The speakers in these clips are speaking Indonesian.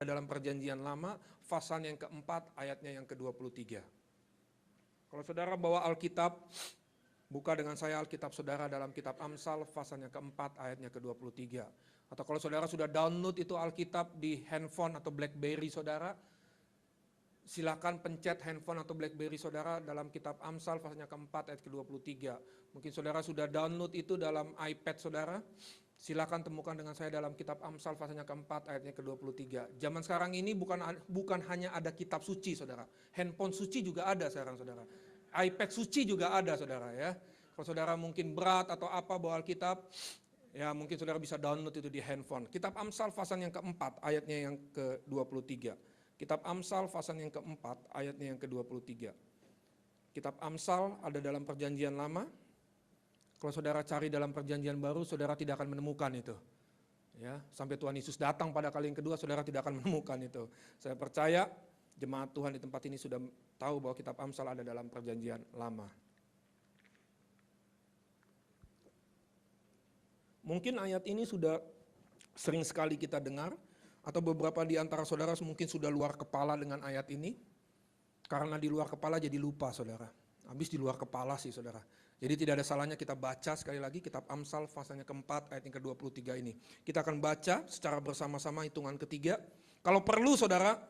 dalam perjanjian lama, pasal yang keempat, ayatnya yang ke-23. Kalau saudara bawa Alkitab, buka dengan saya Alkitab saudara dalam kitab Amsal, pasal yang keempat, ayatnya ke-23. Atau kalau saudara sudah download itu Alkitab di handphone atau BlackBerry saudara, silakan pencet handphone atau BlackBerry saudara dalam kitab Amsal, pasalnya keempat, ayat ke-23. Mungkin saudara sudah download itu dalam iPad saudara, silakan temukan dengan saya dalam kitab Amsal pasalnya keempat ayatnya ke-23. Zaman sekarang ini bukan hanya ada kitab suci saudara. Handphone suci juga ada sekarang saudara. iPad suci juga ada saudara ya. Kalau saudara mungkin berat atau apa bawa Alkitab, ya mungkin saudara bisa download itu di handphone. Kitab Amsal pasal yang keempat ayatnya yang ke-23. Kitab Amsal pasal yang keempat ayatnya yang ke-23. Kitab Amsal ada dalam perjanjian lama. Kalau saudara cari dalam perjanjian baru, saudara tidak akan menemukan itu. Ya, sampai Tuhan Yesus datang pada kali yang kedua, saudara tidak akan menemukan itu. Saya percaya jemaat Tuhan di tempat ini sudah tahu bahwa kitab Amsal ada dalam perjanjian lama. Mungkin ayat ini sudah sering sekali kita dengar, atau beberapa di antara saudara mungkin sudah luar kepala dengan ayat ini. Karena di luar kepala jadi lupa saudara. Habis di luar kepala sih saudara. Jadi tidak ada salahnya kita baca sekali lagi kitab Amsal pasalnya keempat ayat yang ke-23 ini. Kita akan baca secara bersama-sama hitungan ketiga. Kalau perlu saudara,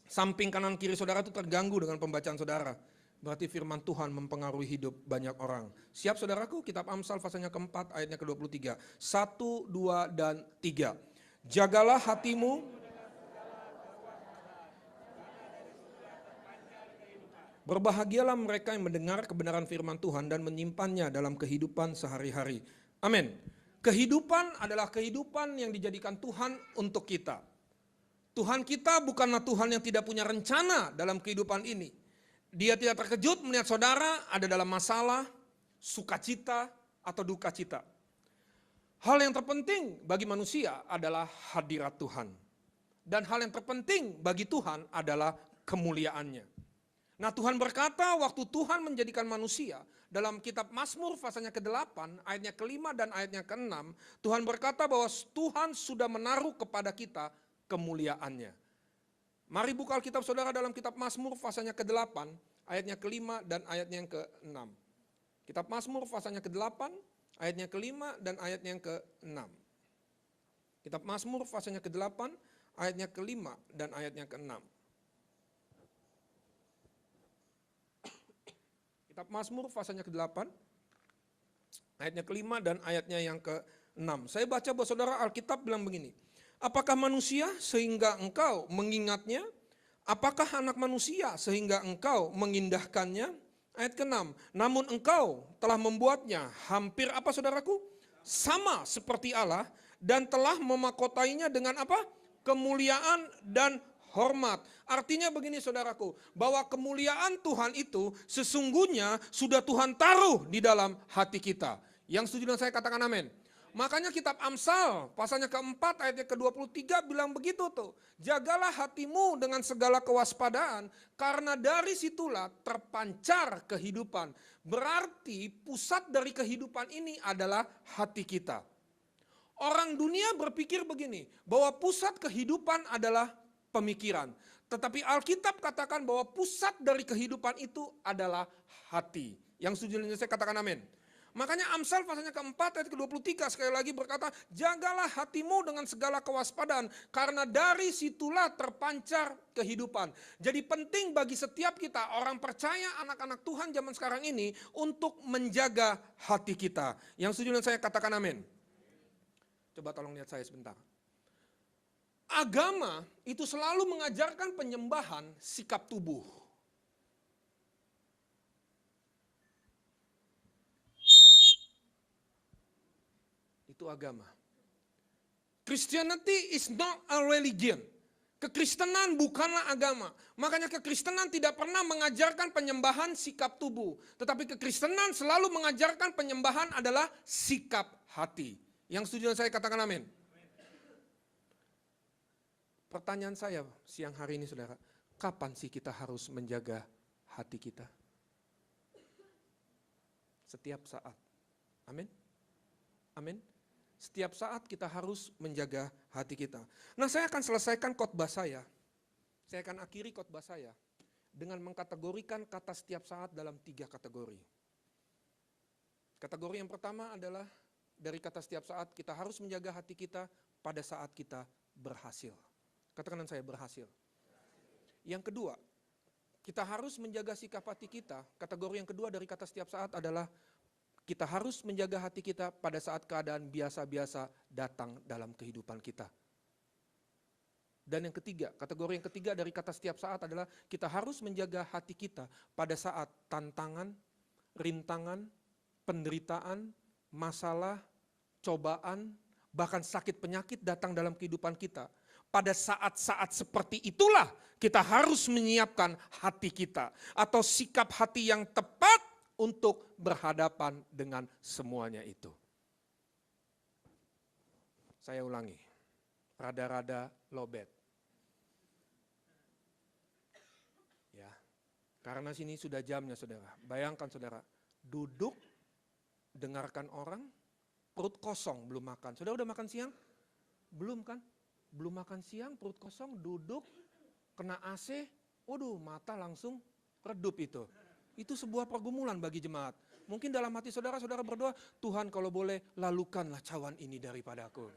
samping kanan kiri saudara itu terganggu dengan pembacaan saudara. Berarti firman Tuhan mempengaruhi hidup banyak orang. Siap saudaraku, kitab Amsal pasalnya keempat ayatnya ke-23. 1, 2, dan 3. Jagalah hatimu. Berbahagialah mereka yang mendengar kebenaran firman Tuhan dan menyimpannya dalam kehidupan sehari-hari. Amin. Kehidupan adalah kehidupan yang dijadikan Tuhan untuk kita. Tuhan kita bukanlah Tuhan yang tidak punya rencana dalam kehidupan ini. Dia tidak terkejut melihat saudara ada dalam masalah, sukacita, atau duka cita. Hal yang terpenting bagi manusia adalah hadirat Tuhan. Dan hal yang terpenting bagi Tuhan adalah kemuliaannya. Nah Tuhan berkata waktu Tuhan menjadikan manusia dalam kitab Mazmur pasalnya ke-8 ayatnya ke-5 dan ayatnya ke-6 Tuhan berkata bahwa Tuhan sudah menaruh kepada kita kemuliaannya. Mari buka Alkitab saudara dalam kitab Mazmur pasalnya ke-8 ayatnya ke-5 dan ayatnya yang ke-6. Kitab Mazmur pasalnya ke-8 ayatnya ke-5 dan ayatnya yang ke-6. Kitab Mazmur pasalnya ke-8 ayatnya ke-5 dan ayatnya ke-6. Kitab Mazmur pasalnya ke-8, ayatnya ke-5 dan ayatnya yang ke-6. Saya baca buat saudara Alkitab bilang begini. Apakah manusia sehingga engkau mengingatnya? Apakah anak manusia sehingga engkau mengindahkannya? Ayat ke-6. Namun engkau telah membuatnya hampir apa saudaraku? Sama seperti Allah dan telah memakotainya dengan apa? Kemuliaan dan hormat. Artinya begini saudaraku, bahwa kemuliaan Tuhan itu sesungguhnya sudah Tuhan taruh di dalam hati kita. Yang setuju dengan saya katakan amin. Makanya kitab Amsal pasalnya keempat ayatnya ke-23 bilang begitu tuh. Jagalah hatimu dengan segala kewaspadaan karena dari situlah terpancar kehidupan. Berarti pusat dari kehidupan ini adalah hati kita. Orang dunia berpikir begini, bahwa pusat kehidupan adalah pemikiran. Tetapi Alkitab katakan bahwa pusat dari kehidupan itu adalah hati. Yang setuju dengan saya katakan amin. Makanya Amsal pasalnya keempat ayat ke-23 sekali lagi berkata, jagalah hatimu dengan segala kewaspadaan karena dari situlah terpancar kehidupan. Jadi penting bagi setiap kita orang percaya anak-anak Tuhan zaman sekarang ini untuk menjaga hati kita. Yang setuju dengan saya katakan amin. Coba tolong lihat saya sebentar. Agama itu selalu mengajarkan penyembahan sikap tubuh. Itu agama. Christianity is not a religion. Kekristenan bukanlah agama. Makanya kekristenan tidak pernah mengajarkan penyembahan sikap tubuh. Tetapi kekristenan selalu mengajarkan penyembahan adalah sikap hati. Yang setuju dengan saya katakan amin. Pertanyaan saya siang hari ini saudara, kapan sih kita harus menjaga hati kita? Setiap saat. Amin? Amin? setiap saat kita harus menjaga hati kita. Nah, saya akan selesaikan khotbah saya. Saya akan akhiri khotbah saya dengan mengkategorikan kata setiap saat dalam 3 kategori. Kategori yang pertama adalah dari kata setiap saat, kita harus menjaga hati kita pada saat kita berhasil. Katakan saya, berhasil. Yang kedua, kita harus menjaga sikap hati kita. Kategori yang kedua dari kata setiap saat adalah kita harus menjaga hati kita pada saat keadaan biasa-biasa datang dalam kehidupan kita. Dan yang ketiga, kategori yang ketiga dari kata setiap saat adalah kita harus menjaga hati kita pada saat tantangan, rintangan, penderitaan, masalah, cobaan, bahkan sakit penyakit datang dalam kehidupan kita. Pada saat-saat seperti itulah kita harus menyiapkan hati kita atau sikap hati yang tepat untuk berhadapan dengan semuanya itu. Saya ulangi, rada-rada lowbat. Ya, karena sini sudah jamnya saudara. Bayangkan saudara, duduk, dengarkan orang, perut kosong, belum makan. Saudara udah makan siang? Belum kan? Belum makan siang, perut kosong, duduk, kena AC, waduh mata langsung redup itu. Itu sebuah pergumulan bagi jemaat. Mungkin dalam hati saudara, saudara berdoa, Tuhan kalau boleh lalukanlah cawan ini daripadaku.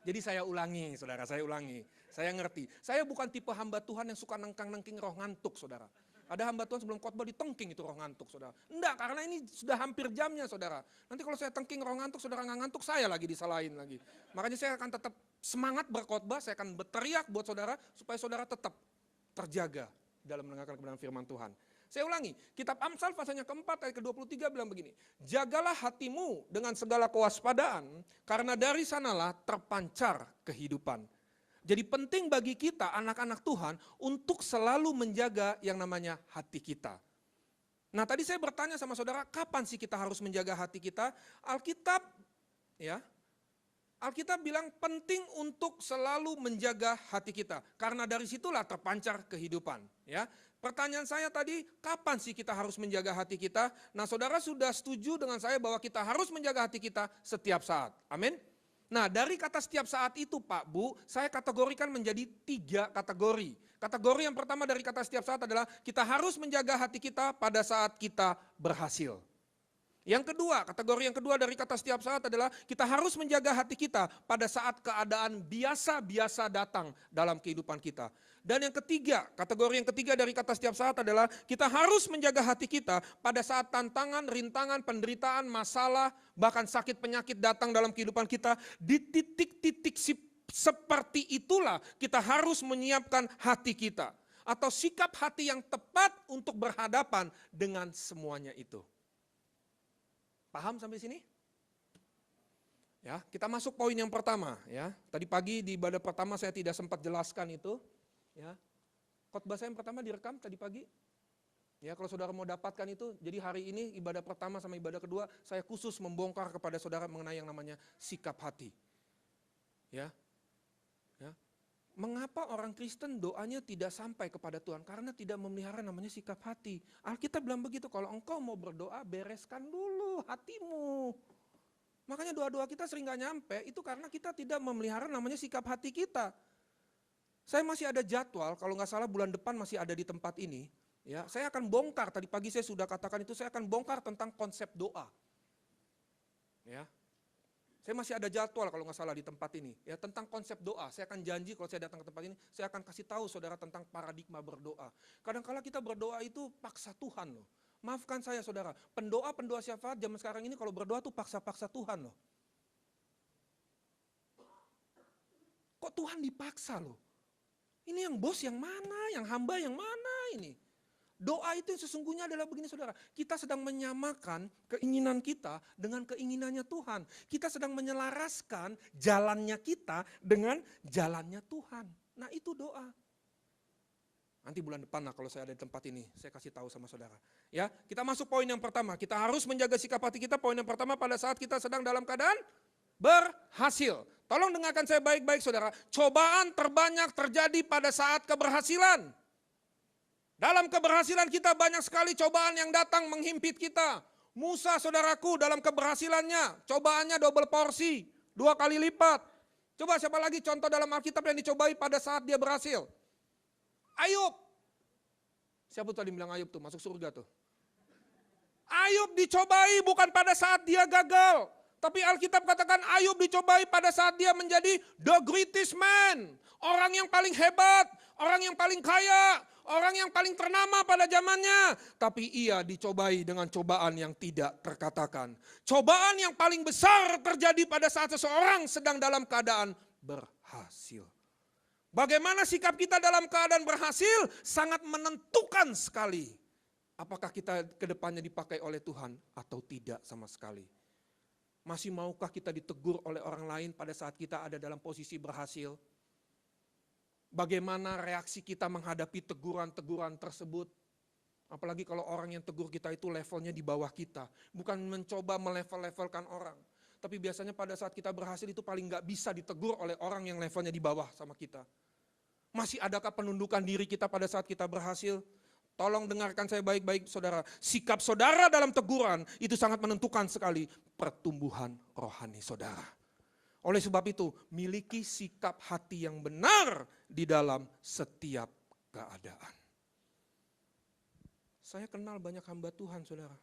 Jadi saya ulangi saudara, saya ulangi. Saya ngerti, saya bukan tipe hamba Tuhan yang suka nengkang-nengking roh ngantuk saudara. Ada hamba Tuhan sebelum khotbah ditengking itu roh ngantuk saudara. Enggak, karena ini sudah hampir jamnya saudara. Nanti kalau saya tengking roh ngantuk, saudara nggak ngantuk, saya lagi disalahin lagi. Makanya saya akan tetap semangat berkhotbah, saya akan berteriak buat saudara, supaya saudara tetap terjaga dalam mendengarkan kebenaran firman Tuhan. Saya ulangi, kitab Amsal pasal yang keempat ayat ke-23 bilang begini, jagalah hatimu dengan segala kewaspadaan, karena dari sanalah terpancar kehidupan. Jadi penting bagi kita anak-anak Tuhan untuk selalu menjaga yang namanya hati kita. Nah tadi saya bertanya sama saudara, kapan sih kita harus menjaga hati kita? Alkitab bilang penting untuk selalu menjaga hati kita. Karena dari situlah terpancar kehidupan. Ya. Pertanyaan saya tadi, kapan sih kita harus menjaga hati kita? Nah saudara sudah setuju dengan saya bahwa kita harus menjaga hati kita setiap saat. Amin. Nah dari kata setiap saat itu Pak Bu, saya kategorikan menjadi 3 kategori. Kategori yang pertama dari kata setiap saat adalah kita harus menjaga hati kita pada saat kita berhasil. Yang kedua, kategori yang kedua dari kata setiap saat adalah kita harus menjaga hati kita pada saat keadaan biasa-biasa datang dalam kehidupan kita. Dan yang ketiga, kategori yang ketiga dari kata setiap saat adalah kita harus menjaga hati kita pada saat tantangan, rintangan, penderitaan, masalah, bahkan sakit penyakit datang dalam kehidupan kita. Di titik-titik seperti itulah kita harus menyiapkan hati kita. Atau sikap hati yang tepat untuk berhadapan dengan semuanya itu. Paham sampai sini? Ya, kita masuk poin yang pertama ya. Tadi pagi di ibadah pertama saya tidak sempat jelaskan itu. Ya. Khotbah saya yang pertama direkam tadi pagi. Ya, kalau saudara mau dapatkan itu, jadi hari ini ibadah pertama sama ibadah kedua saya khusus membongkar kepada saudara mengenai yang namanya sikap hati. Ya. Ya. Mengapa orang Kristen doanya tidak sampai kepada Tuhan? Karena tidak memelihara namanya sikap hati. Alkitab bilang begitu, kalau engkau mau berdoa bereskan dulu hatimu. Makanya doa-doa kita sering gak nyampe, itu karena kita tidak memelihara namanya sikap hati kita. Saya masih ada jadwal, kalau gak salah bulan depan masih ada di tempat ini. Ya, saya akan bongkar, tadi pagi saya sudah katakan itu, saya akan bongkar tentang konsep doa. Ya. Saya masih ada jadwal kalau nggak salah di tempat ini. Ya, tentang konsep doa, saya akan janji kalau saya datang ke tempat ini, saya akan kasih tahu saudara tentang paradigma berdoa. Kadang-kala kita berdoa itu paksa Tuhan loh. Maafkan saya saudara, pendoa-pendoa syafaat zaman sekarang ini kalau berdoa tuh paksa-paksa Tuhan loh. Kok Tuhan dipaksa loh? Ini yang bos yang mana, yang hamba yang mana ini? Doa itu yang sesungguhnya adalah begini saudara, kita sedang menyamakan keinginan kita dengan keinginannya Tuhan. Kita sedang menyelaraskan jalannya kita dengan jalannya Tuhan. Nah itu doa. Nanti bulan depan lah kalau saya ada di tempat ini, saya kasih tahu sama saudara. Ya, kita masuk poin yang pertama, kita harus menjaga sikap hati kita. Poin yang pertama pada saat kita sedang dalam keadaan berhasil. Tolong dengarkan saya baik-baik saudara, cobaan terbanyak terjadi pada saat keberhasilan. Dalam keberhasilan kita banyak sekali cobaan yang datang menghimpit kita. Musa saudaraku dalam keberhasilannya, cobaannya double porsi. 2 kali lipat. Coba siapa lagi contoh dalam Alkitab yang dicobai pada saat dia berhasil? Ayub. Siapa tadi bilang Ayub tuh masuk surga tuh? Ayub dicobai bukan pada saat dia gagal. Tapi Alkitab katakan Ayub dicobai pada saat dia menjadi the greatest man. Orang yang paling hebat, orang yang paling kaya, orang yang paling ternama pada zamannya. Tapi ia dicobai dengan cobaan yang tidak terkatakan. Cobaan yang paling besar terjadi pada saat seseorang sedang dalam keadaan berhasil. Bagaimana sikap kita dalam keadaan berhasil sangat menentukan sekali. Apakah kita ke depannya dipakai oleh Tuhan atau tidak sama sekali. Masih maukah kita ditegur oleh orang lain pada saat kita ada dalam posisi berhasil? Bagaimana reaksi kita menghadapi teguran-teguran tersebut? Apalagi kalau orang yang tegur kita itu levelnya di bawah kita. Bukan mencoba melevel-levelkan orang. Tapi biasanya pada saat kita berhasil itu paling gak bisa ditegur oleh orang yang levelnya di bawah sama kita. Masih adakah penundukan diri kita pada saat kita berhasil? Tolong dengarkan saya baik-baik saudara. Sikap saudara dalam teguran itu sangat menentukan sekali pertumbuhan rohani saudara. Oleh sebab itu, miliki sikap hati yang benar di dalam setiap keadaan. Saya kenal banyak hamba Tuhan saudara.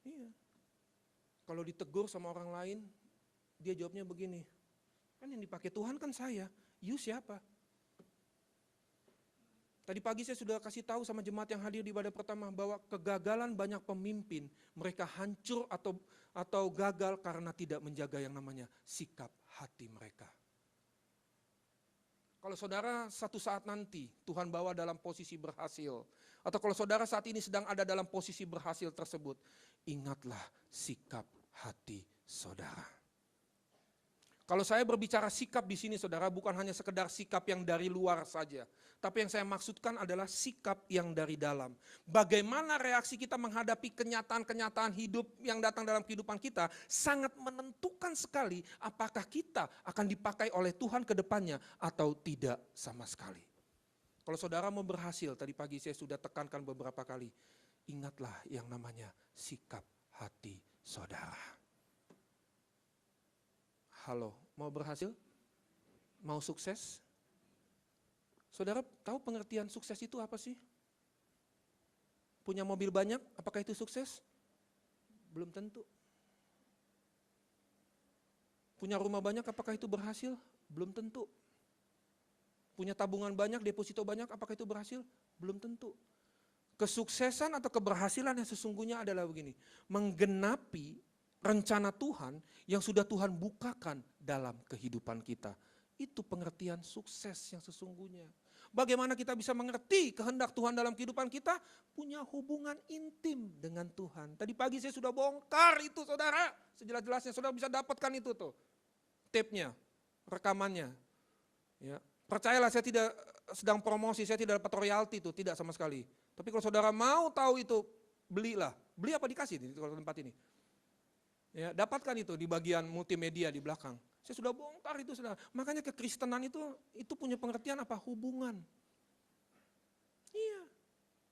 Iya. Kalau ditegur sama orang lain, dia jawabnya begini. Kan yang dipakai Tuhan kan saya, you siapa? Tadi pagi saya sudah kasih tahu sama jemaat yang hadir di ibadah pertama bahwa kegagalan banyak pemimpin, mereka hancur atau gagal karena tidak menjaga yang namanya sikap hati mereka. Kalau saudara satu saat nanti Tuhan bawa dalam posisi berhasil, atau kalau saudara saat ini sedang ada dalam posisi berhasil tersebut, ingatlah sikap hati saudara. Kalau saya berbicara sikap di sini saudara, bukan hanya sekedar sikap yang dari luar saja. Tapi yang saya maksudkan adalah sikap yang dari dalam. Bagaimana reaksi kita menghadapi kenyataan-kenyataan hidup yang datang dalam kehidupan kita, sangat menentukan sekali apakah kita akan dipakai oleh Tuhan ke depannya atau tidak sama sekali. Kalau saudara mau berhasil, tadi pagi saya sudah tekankan beberapa kali, ingatlah yang namanya sikap hati saudara. Halo, mau berhasil? Mau sukses? Saudara tahu pengertian sukses itu apa sih? Punya mobil banyak, apakah itu sukses? Belum tentu. Punya rumah banyak, apakah itu berhasil? Belum tentu. Punya tabungan banyak, deposito banyak, apakah itu berhasil? Belum tentu. Kesuksesan atau keberhasilan yang sesungguhnya adalah begini, menggenapi rencana Tuhan yang sudah Tuhan bukakan dalam kehidupan kita. Itu pengertian sukses yang sesungguhnya. Bagaimana kita bisa mengerti kehendak Tuhan dalam kehidupan kita? Punya hubungan intim dengan Tuhan. Tadi pagi saya sudah bongkar itu saudara. Sejelas-jelasnya saudara bisa dapatkan itu tuh. Tape-nya, rekamannya. Ya. Percayalah saya tidak sedang promosi, saya tidak dapat royalti itu, tidak sama sekali. Tapi kalau saudara mau tahu itu, belilah. Beli apa dikasih di tempat ini? Ya, dapatkan itu di bagian multimedia di belakang. Saya sudah bongkar itu saudara. Makanya kekristenan itu punya pengertian apa? Hubungan. Iya.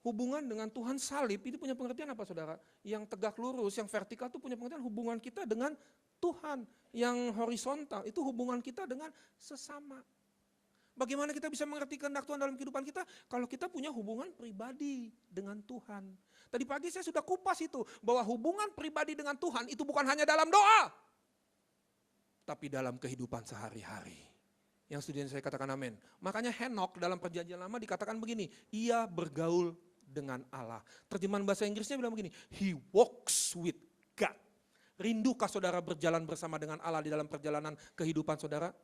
Hubungan dengan Tuhan salib itu punya pengertian apa saudara? Yang tegak lurus, yang vertikal itu punya pengertian hubungan kita dengan Tuhan. Yang horizontal itu hubungan kita dengan sesama. Bagaimana kita bisa mengerti kehendak Tuhan dalam kehidupan kita? Kalau kita punya hubungan pribadi dengan Tuhan. Tadi pagi saya sudah kupas itu, bahwa hubungan pribadi dengan Tuhan itu bukan hanya dalam doa, tapi dalam kehidupan sehari-hari. Yang studien saya katakan amin. Makanya Henok dalam perjanjian lama dikatakan begini, ia bergaul dengan Allah. Terjemahan bahasa Inggrisnya bilang begini, he walks with God. Rindukah saudara berjalan bersama dengan Allah di dalam perjalanan kehidupan saudara?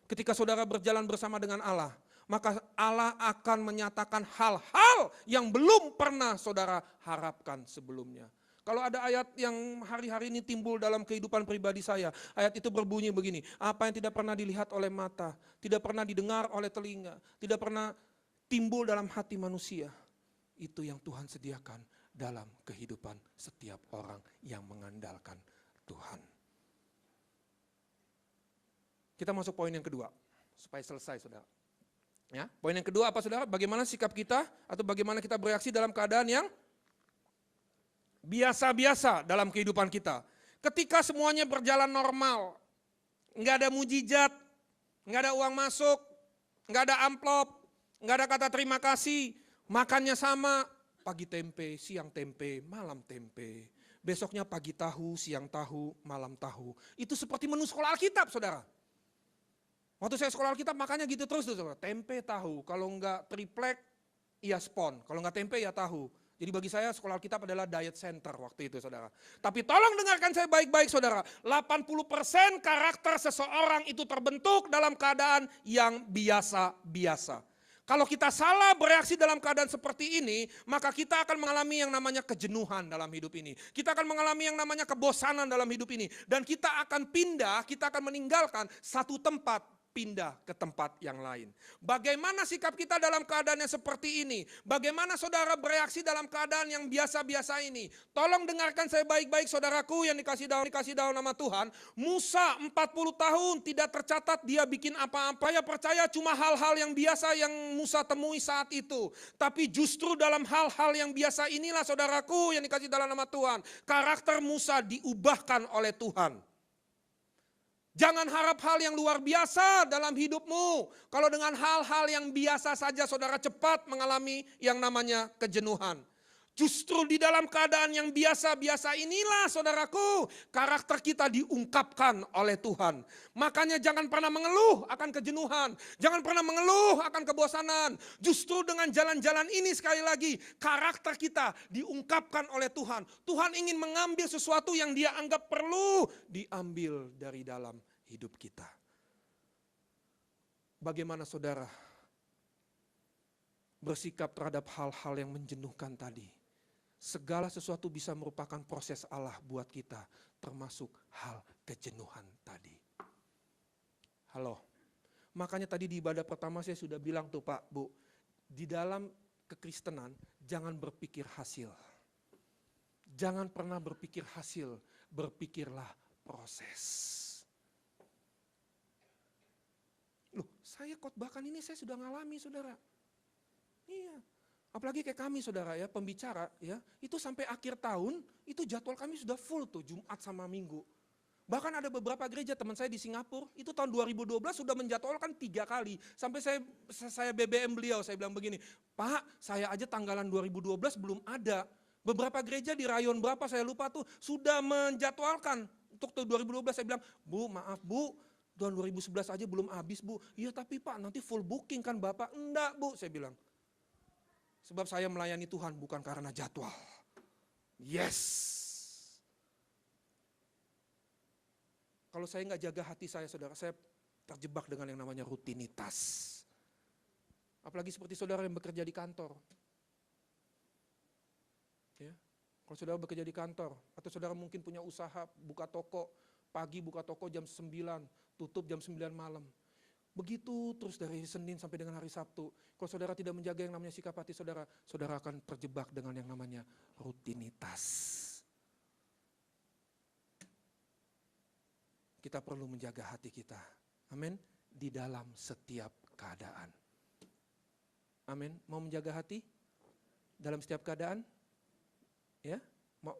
Ketika saudara berjalan bersama dengan Allah, maka Allah akan menyatakan hal-hal yang belum pernah saudara harapkan sebelumnya. Kalau ada ayat yang hari-hari ini timbul dalam kehidupan pribadi saya, ayat itu berbunyi begini, apa yang tidak pernah dilihat oleh mata, tidak pernah didengar oleh telinga, tidak pernah timbul dalam hati manusia, itu yang Tuhan sediakan dalam kehidupan setiap orang yang mengandalkan Tuhan. Kita masuk poin yang kedua, supaya selesai saudara. Ya, poin yang kedua apa saudara? Bagaimana sikap kita atau bagaimana kita bereaksi dalam keadaan yang biasa-biasa dalam kehidupan kita. Ketika semuanya berjalan normal, nggak ada mujizat, nggak ada uang masuk, nggak ada amplop, nggak ada kata terima kasih, makannya sama, pagi tempe, siang tempe, malam tempe. Besoknya pagi tahu, siang tahu, malam tahu. Itu seperti menu sekolah Alkitab, saudara. Waktu saya sekolah Alkitab makanya gitu terus tuh, saudara. Tempe tahu, kalau enggak triplek, ya spon. Kalau enggak tempe ya tahu. Jadi bagi saya sekolah Alkitab adalah diet center waktu itu, saudara. Tapi tolong dengarkan saya baik-baik, saudara. 80% karakter seseorang itu terbentuk dalam keadaan yang biasa-biasa. Kalau kita salah bereaksi dalam keadaan seperti ini, maka kita akan mengalami yang namanya kejenuhan dalam hidup ini. Kita akan mengalami yang namanya kebosanan dalam hidup ini. Dan kita akan pindah, kita akan meninggalkan satu tempat, pindah ke tempat yang lain. Bagaimana sikap kita dalam keadaan yang seperti ini? Bagaimana saudara bereaksi dalam keadaan yang biasa-biasa ini? Tolong dengarkan saya baik-baik, saudaraku yang dikasih dalam nama Tuhan. Musa 40 tahun tidak tercatat dia bikin apa-apa. Saya percaya cuma hal-hal yang biasa yang Musa temui saat itu. Tapi justru dalam hal-hal yang biasa inilah, saudaraku yang dikasih dalam nama Tuhan, karakter Musa diubahkan oleh Tuhan. Jangan harap hal yang luar biasa dalam hidupmu. Kalau dengan hal-hal yang biasa saja saudara cepat mengalami yang namanya kejenuhan. Justru di dalam keadaan yang biasa-biasa inilah, saudaraku, karakter kita diungkapkan oleh Tuhan. Makanya jangan pernah mengeluh akan kejenuhan. Jangan pernah mengeluh akan kebosanan. Justru dengan jalan-jalan ini sekali lagi, karakter kita diungkapkan oleh Tuhan. Tuhan ingin mengambil sesuatu yang dia anggap perlu diambil dari dalam hidup kita. Bagaimana saudara bersikap terhadap hal-hal yang menjenuhkan tadi? Segala sesuatu bisa merupakan proses Allah buat kita, termasuk hal kejenuhan tadi. Halo, makanya tadi di ibadah pertama saya sudah bilang tuh Pak, Bu, di dalam kekristenan jangan berpikir hasil. Jangan pernah berpikir hasil, berpikirlah proses. Loh, saya khotbahkan ini saya sudah ngalami, saudara. Iya. Apalagi kayak kami, saudara ya, pembicara ya, itu sampai akhir tahun itu jadwal kami sudah full tuh, Jumat sama Minggu. Bahkan ada beberapa gereja teman saya di Singapura, itu tahun 2012 sudah menjadwalkan 3 kali. Sampai saya BBM beliau, saya bilang begini, Pak, saya aja tanggalan 2012 belum ada. Beberapa gereja di rayon berapa saya lupa tuh, sudah menjadwalkan untuk tahun 2012. Saya bilang, Bu maaf Bu, tahun 2011 aja belum habis Bu. Iya tapi Pak nanti full booking kan Bapak. Enggak Bu, saya bilang. Sebab saya melayani Tuhan bukan karena jadwal. Yes. Kalau saya nggak jaga hati saya, saudara, saya terjebak dengan yang namanya rutinitas. Apalagi seperti saudara yang bekerja di kantor. Ya. Kalau saudara bekerja di kantor, atau saudara mungkin punya usaha, buka toko, pagi buka toko jam 9, tutup jam 9 malam. Begitu terus dari Senin sampai dengan hari Sabtu. Kalau saudara tidak menjaga yang namanya sikap hati saudara, saudara akan terjebak dengan yang namanya rutinitas. Kita perlu menjaga hati kita. Amin. Di dalam setiap keadaan. Amin. Mau menjaga hati dalam setiap keadaan? Ya, mau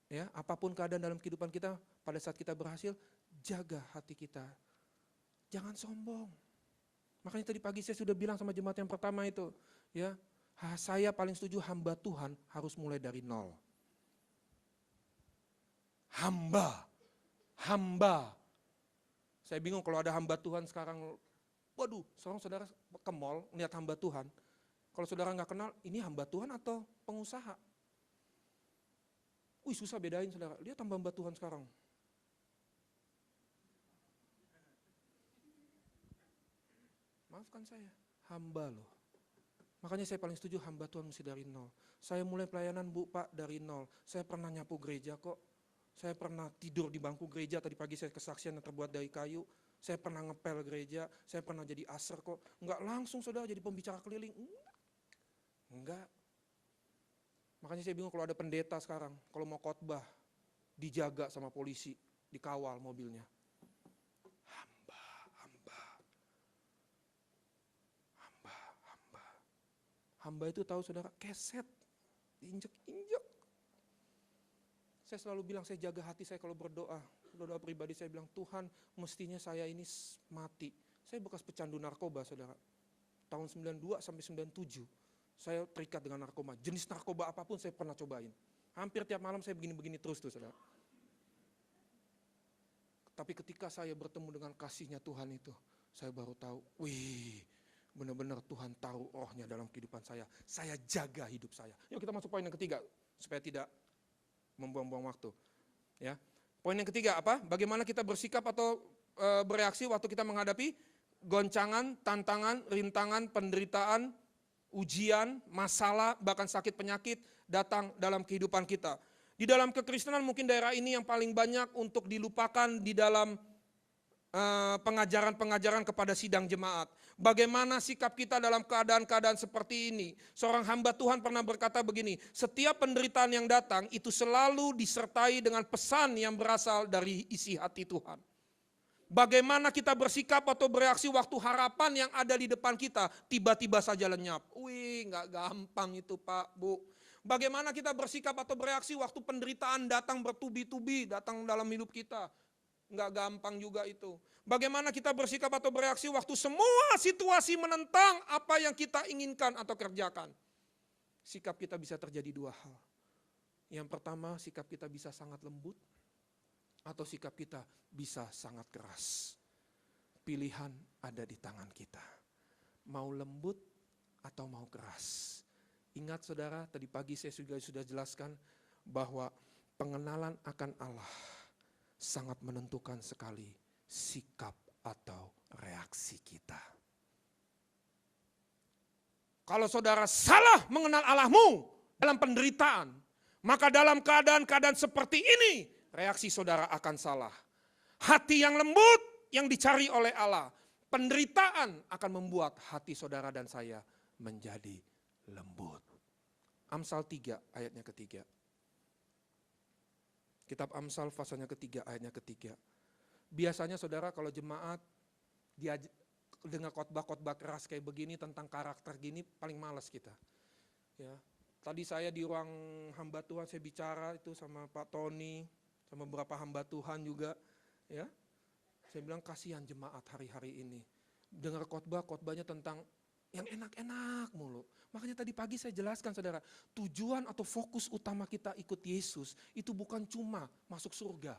ya, apapun keadaan dalam kehidupan kita, pada saat kita berhasil, jaga hati kita. Jangan sombong. Makanya tadi pagi saya sudah bilang sama jemaat yang pertama itu, ya, saya paling setuju hamba Tuhan harus mulai dari nol. Hamba. Saya bingung kalau ada hamba Tuhan sekarang, waduh, seorang saudara ke mall, lihat hamba Tuhan. Kalau saudara nggak kenal, ini hamba Tuhan atau pengusaha? Wih, susah bedain saudara. Lihat hamba Tuhan sekarang. Maafkan saya, hamba loh. Makanya saya paling setuju hamba Tuhan mesti dari nol. Saya mulai pelayanan Bu Pak dari nol. Saya pernah nyapu gereja kok. Saya pernah tidur di bangku gereja, tadi pagi saya kesaksian yang terbuat dari kayu. Saya pernah ngepel gereja, saya pernah jadi aser kok. Enggak langsung saudara jadi pembicara keliling. Enggak. Makanya saya bingung kalau ada pendeta sekarang, kalau mau khotbah, dijaga sama polisi, dikawal mobilnya. Hamba itu tahu saudara, keset, diinjek-injek. Saya selalu bilang, saya jaga hati saya kalau berdoa. Doa pribadi saya bilang, Tuhan mestinya saya ini mati. Saya bekas pecandu narkoba, saudara. Tahun 92 sampai 97, saya terikat dengan narkoba. Jenis narkoba apapun saya pernah cobain. Hampir tiap malam saya begini-begini terus tuh, saudara. Tapi ketika saya bertemu dengan kasihnya Tuhan itu, saya baru tahu, wih, benar-benar Tuhan taruh rohnya dalam kehidupan saya. Saya jaga hidup saya. Yuk kita masuk poin yang ketiga, supaya tidak membuang-buang waktu. Ya. Poin yang ketiga apa? Bagaimana kita bersikap atau bereaksi waktu kita menghadapi goncangan, tantangan, rintangan, penderitaan, ujian, masalah, bahkan sakit penyakit datang dalam kehidupan kita. Di dalam kekristenan mungkin daerah ini yang paling banyak untuk dilupakan di dalam pengajaran-pengajaran kepada sidang jemaat. Bagaimana sikap kita dalam keadaan-keadaan seperti ini. Seorang hamba Tuhan pernah berkata begini, setiap penderitaan yang datang itu selalu disertai dengan pesan yang berasal dari isi hati Tuhan. Bagaimana kita bersikap atau bereaksi waktu harapan yang ada di depan kita tiba-tiba saja lenyap. Wih, gak gampang itu Pak, Bu. Bagaimana kita bersikap atau bereaksi waktu penderitaan datang bertubi-tubi, datang dalam hidup kita. Nggak gampang juga itu. Bagaimana kita bersikap atau bereaksi waktu semua situasi menentang apa yang kita inginkan atau kerjakan. Sikap kita bisa terjadi dua hal. Yang pertama, sikap kita bisa sangat lembut, atau sikap kita bisa sangat keras. Pilihan ada di tangan kita. Mau lembut atau mau keras. Ingat saudara, tadi pagi saya sudah jelaskan bahwa pengenalan akan Allah sangat menentukan sekali sikap atau reaksi kita. Kalau saudara salah mengenal Allahmu dalam penderitaan, maka dalam keadaan-keadaan seperti ini, reaksi saudara akan salah. Hati yang lembut yang dicari oleh Allah, penderitaan akan membuat hati saudara dan saya menjadi lembut. Amsal 3 ayatnya ketiga. Kitab Amsal pasalnya ketiga, ayatnya ketiga. Biasanya saudara kalau jemaat dengar khotbah-khotbah keras kayak begini tentang karakter gini, paling malas kita. Ya. Tadi saya di ruang hamba Tuhan saya bicara itu sama Pak Tony, sama beberapa hamba Tuhan juga. Ya. Saya bilang kasihan jemaat hari-hari ini. Dengar khotbahnya tentang yang enak-enak mulu. Makanya tadi pagi saya jelaskan saudara, tujuan atau fokus utama kita ikut Yesus itu bukan cuma masuk surga.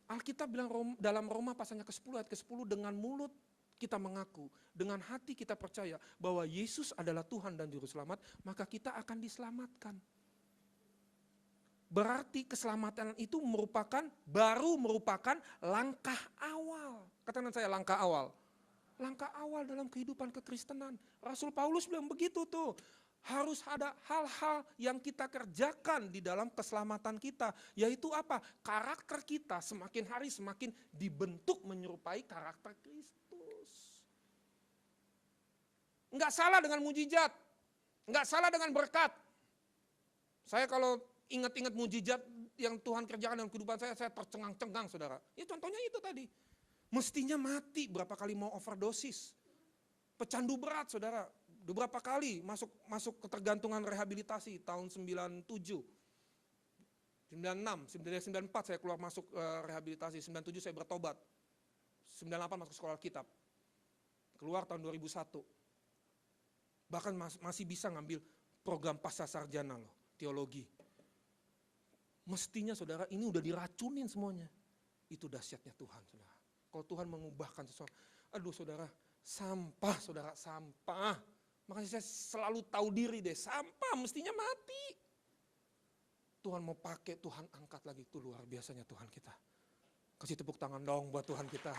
Alkitab bilang dalam Roma pasalnya ke-10 ayat ke-10, dengan mulut kita mengaku, dengan hati kita percaya bahwa Yesus adalah Tuhan dan Juru Selamat, maka kita akan diselamatkan. Berarti keselamatan itu baru merupakan langkah awal. Katakan saya langkah awal. Langkah awal dalam kehidupan kekristenan. Rasul Paulus bilang begitu tuh. Harus ada hal-hal yang kita kerjakan di dalam keselamatan kita. Yaitu apa? Karakter kita semakin hari semakin dibentuk menyerupai karakter Kristus. Enggak salah dengan mujizat. Enggak salah dengan berkat. Saya kalau ingat-ingat mujizat yang Tuhan kerjakan dalam kehidupan saya tercengang-cengang saudara. Ya contohnya itu tadi. Mestinya mati berapa kali mau overdosis. Pecandu berat saudara. Beberapa kali masuk ketergantungan rehabilitasi tahun 97. 96, 94 saya keluar masuk rehabilitasi. 97 saya bertobat. 98 masuk sekolah Alkitab. Keluar tahun 2001. Bahkan masih bisa ngambil program pasca sarjana loh, teologi. Mestinya saudara ini udah diracunin semuanya. Itu dahsyatnya Tuhan saudara. Kalau Tuhan mengubahkan sesuatu, aduh saudara, sampah. Makanya saya selalu tahu diri deh, sampah mestinya mati. Tuhan mau pakai, Tuhan angkat lagi, itu luar biasanya Tuhan kita. Kasih tepuk tangan dong buat Tuhan kita.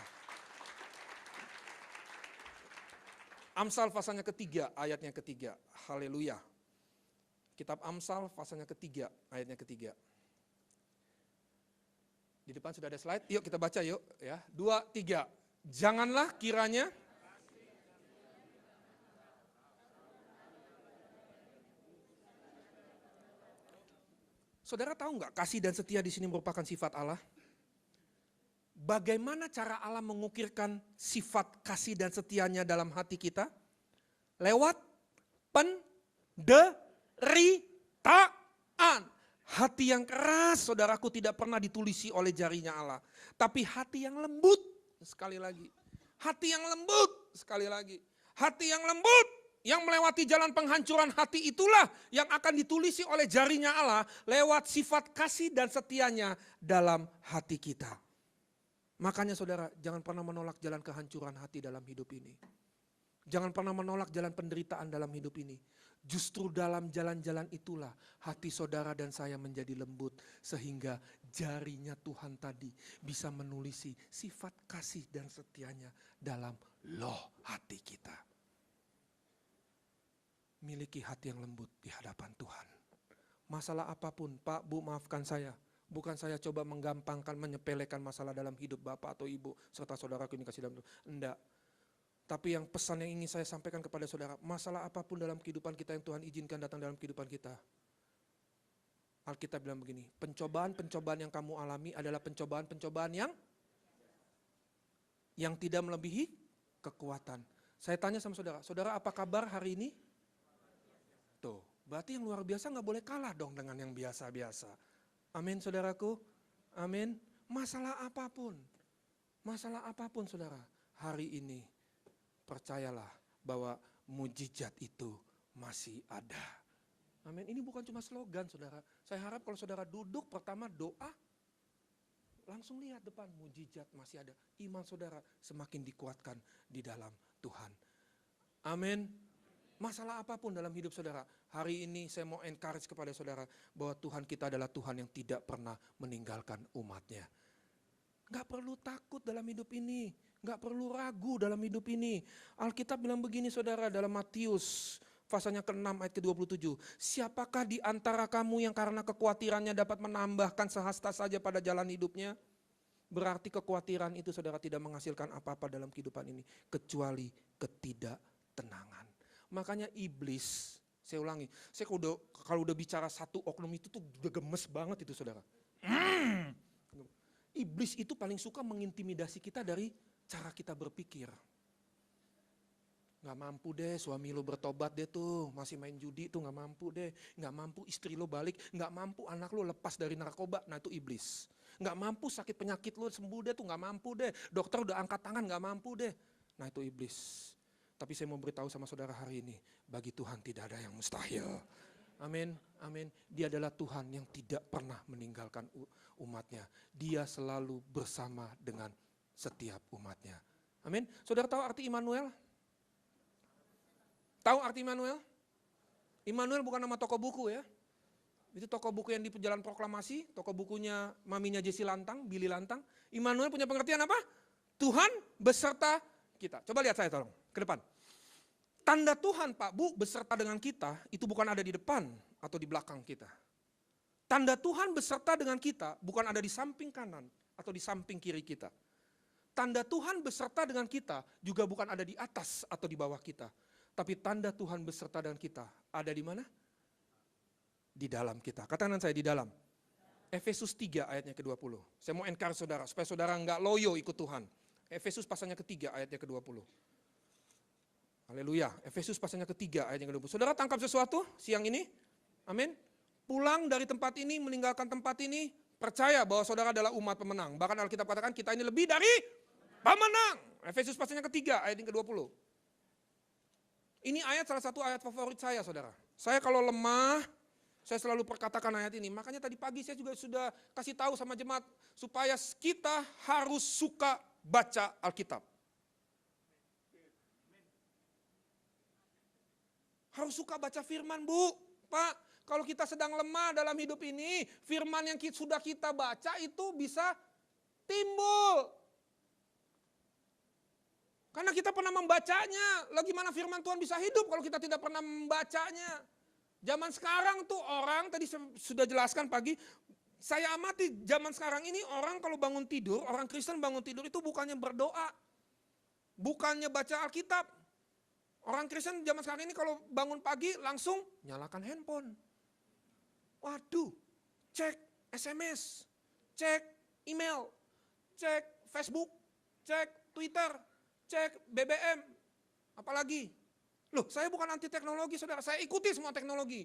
Amsal pasalnya ketiga, ayatnya ketiga, haleluya. Kitab Amsal pasalnya ketiga, ayatnya ketiga. Di depan sudah ada slide, yuk kita baca yuk. Ya, 2, 3. Janganlah kiranya Saudara tahu nggak kasih dan setia di sini merupakan sifat Allah? Bagaimana cara Allah mengukirkan sifat kasih dan setianya dalam hati kita? Lewat penderita. Hati yang keras, saudaraku, tidak pernah ditulisi oleh jarinya Allah. Tapi hati yang lembut, sekali lagi. Hati yang lembut, sekali lagi. Hati yang lembut, yang melewati jalan penghancuran hati itulah yang akan ditulisi oleh jarinya Allah lewat sifat kasih dan setianya dalam hati kita. Makanya saudara, jangan pernah menolak jalan kehancuran hati dalam hidup ini. Jangan pernah menolak jalan penderitaan dalam hidup ini. Justru dalam jalan-jalan itulah hati saudara dan saya menjadi lembut. Sehingga jarinya Tuhan tadi bisa menulisi sifat kasih dan setianya dalam loh hati kita. Miliki hati yang lembut di hadapan Tuhan. Masalah apapun, Pak, Bu, maafkan saya. Bukan saya coba menggampangkan, menyepelekan masalah dalam hidup Bapak atau Ibu serta saudaraku ini kasih dalam Tuhan. Enggak. Tapi yang pesan yang ingin saya sampaikan kepada saudara, masalah apapun dalam kehidupan kita yang Tuhan izinkan datang dalam kehidupan kita. Alkitab bilang begini, pencobaan-pencobaan yang kamu alami adalah pencobaan-pencobaan yang tidak melebihi kekuatan. Saya tanya sama saudara, saudara apa kabar hari ini? Tuh, berarti yang luar biasa gak boleh kalah dong dengan yang biasa-biasa. Amin saudaraku, amin. Masalah apapun saudara, hari ini percayalah bahwa mujizat itu masih ada. Amin. Ini bukan cuma slogan saudara. Saya harap kalau saudara duduk pertama doa, langsung lihat depan, mujizat masih ada. Iman saudara semakin dikuatkan di dalam Tuhan. Amin. Masalah apapun dalam hidup saudara, hari ini saya mau encourage kepada saudara bahwa Tuhan kita adalah Tuhan yang tidak pernah meninggalkan umatnya. Gak perlu takut dalam hidup ini. Gak perlu ragu dalam hidup ini. Alkitab bilang begini saudara dalam Matius pasalnya ke-6 ayat ke-27. Siapakah di antara kamu yang karena kekhawatirannya dapat menambahkan sehasta saja pada jalan hidupnya? Berarti kekhawatiran itu saudara tidak menghasilkan apa-apa dalam kehidupan ini. Kecuali ketidaktenangan. Makanya iblis, saya ulangi. Saya kalau udah bicara satu oknum itu tuh udah gemes banget itu saudara. Iblis itu paling suka mengintimidasi kita dari cara kita berpikir. Gak mampu deh suami lo bertobat deh tuh, masih main judi tuh gak mampu deh. Gak mampu istri lo balik, gak mampu anak lo lepas dari narkoba, nah itu iblis. Gak mampu sakit penyakit lo sembuh deh tuh gak mampu deh. Dokter udah angkat tangan gak mampu deh, nah itu iblis. Tapi saya mau beritahu sama saudara hari ini, bagi Tuhan tidak ada yang mustahil. Amin, amin. Dia adalah Tuhan yang tidak pernah meninggalkan umatnya. Dia selalu bersama dengan setiap umatnya. Amin. Saudara tahu arti Immanuel? Tahu arti Immanuel? Immanuel bukan nama toko buku ya. Itu toko buku yang di Jalan Proklamasi, toko bukunya maminya Jesse Lantang, Billy Lantang. Immanuel punya pengertian apa? Tuhan beserta kita. Coba lihat saya tolong, ke depan. Tanda Tuhan Pak Bu beserta dengan kita, itu bukan ada di depan atau di belakang kita. Tanda Tuhan beserta dengan kita bukan ada di samping kanan atau di samping kiri kita. Tanda Tuhan beserta dengan kita juga bukan ada di atas atau di bawah kita. Tapi tanda Tuhan beserta dengan kita ada di mana? Di dalam kita. Katakan saya di dalam. Efesus 3 ayatnya ke-20. Saya mau encourage saudara supaya saudara enggak loyo ikut Tuhan. Efesus pasalnya ke-3 ayatnya ke-20. Haleluya. Efesus pasalnya ke-3 ayatnya ke-20. Saudara tangkap sesuatu siang ini? Amin. Pulang dari tempat ini, meninggalkan tempat ini, percaya bahwa saudara adalah umat pemenang. Bahkan Alkitab katakan kita ini lebih dari pemenang. Efesus pasalnya ke-3 ayat yang ke-20. Ini ayat salah satu ayat favorit saya saudara. Saya kalau lemah, saya selalu perkatakan ayat ini. Makanya tadi pagi saya juga sudah kasih tahu sama jemaat. Supaya kita harus suka baca Alkitab. Harus suka baca firman Bu. Pak, kalau kita sedang lemah dalam hidup ini, firman yang sudah kita baca itu bisa timbul. Karena kita pernah membacanya, lagi mana firman Tuhan bisa hidup kalau kita tidak pernah membacanya. Zaman sekarang tuh orang, tadi sudah jelaskan pagi, saya amati zaman sekarang ini orang kalau bangun tidur, orang Kristen bangun tidur itu bukannya berdoa. Bukannya baca Alkitab. Orang Kristen zaman sekarang ini kalau bangun pagi langsung nyalakan handphone. Waduh, cek SMS, cek email, cek Facebook, cek Twitter, cek BBM, apalagi. Loh, saya bukan anti teknologi saudara, saya ikuti semua teknologi.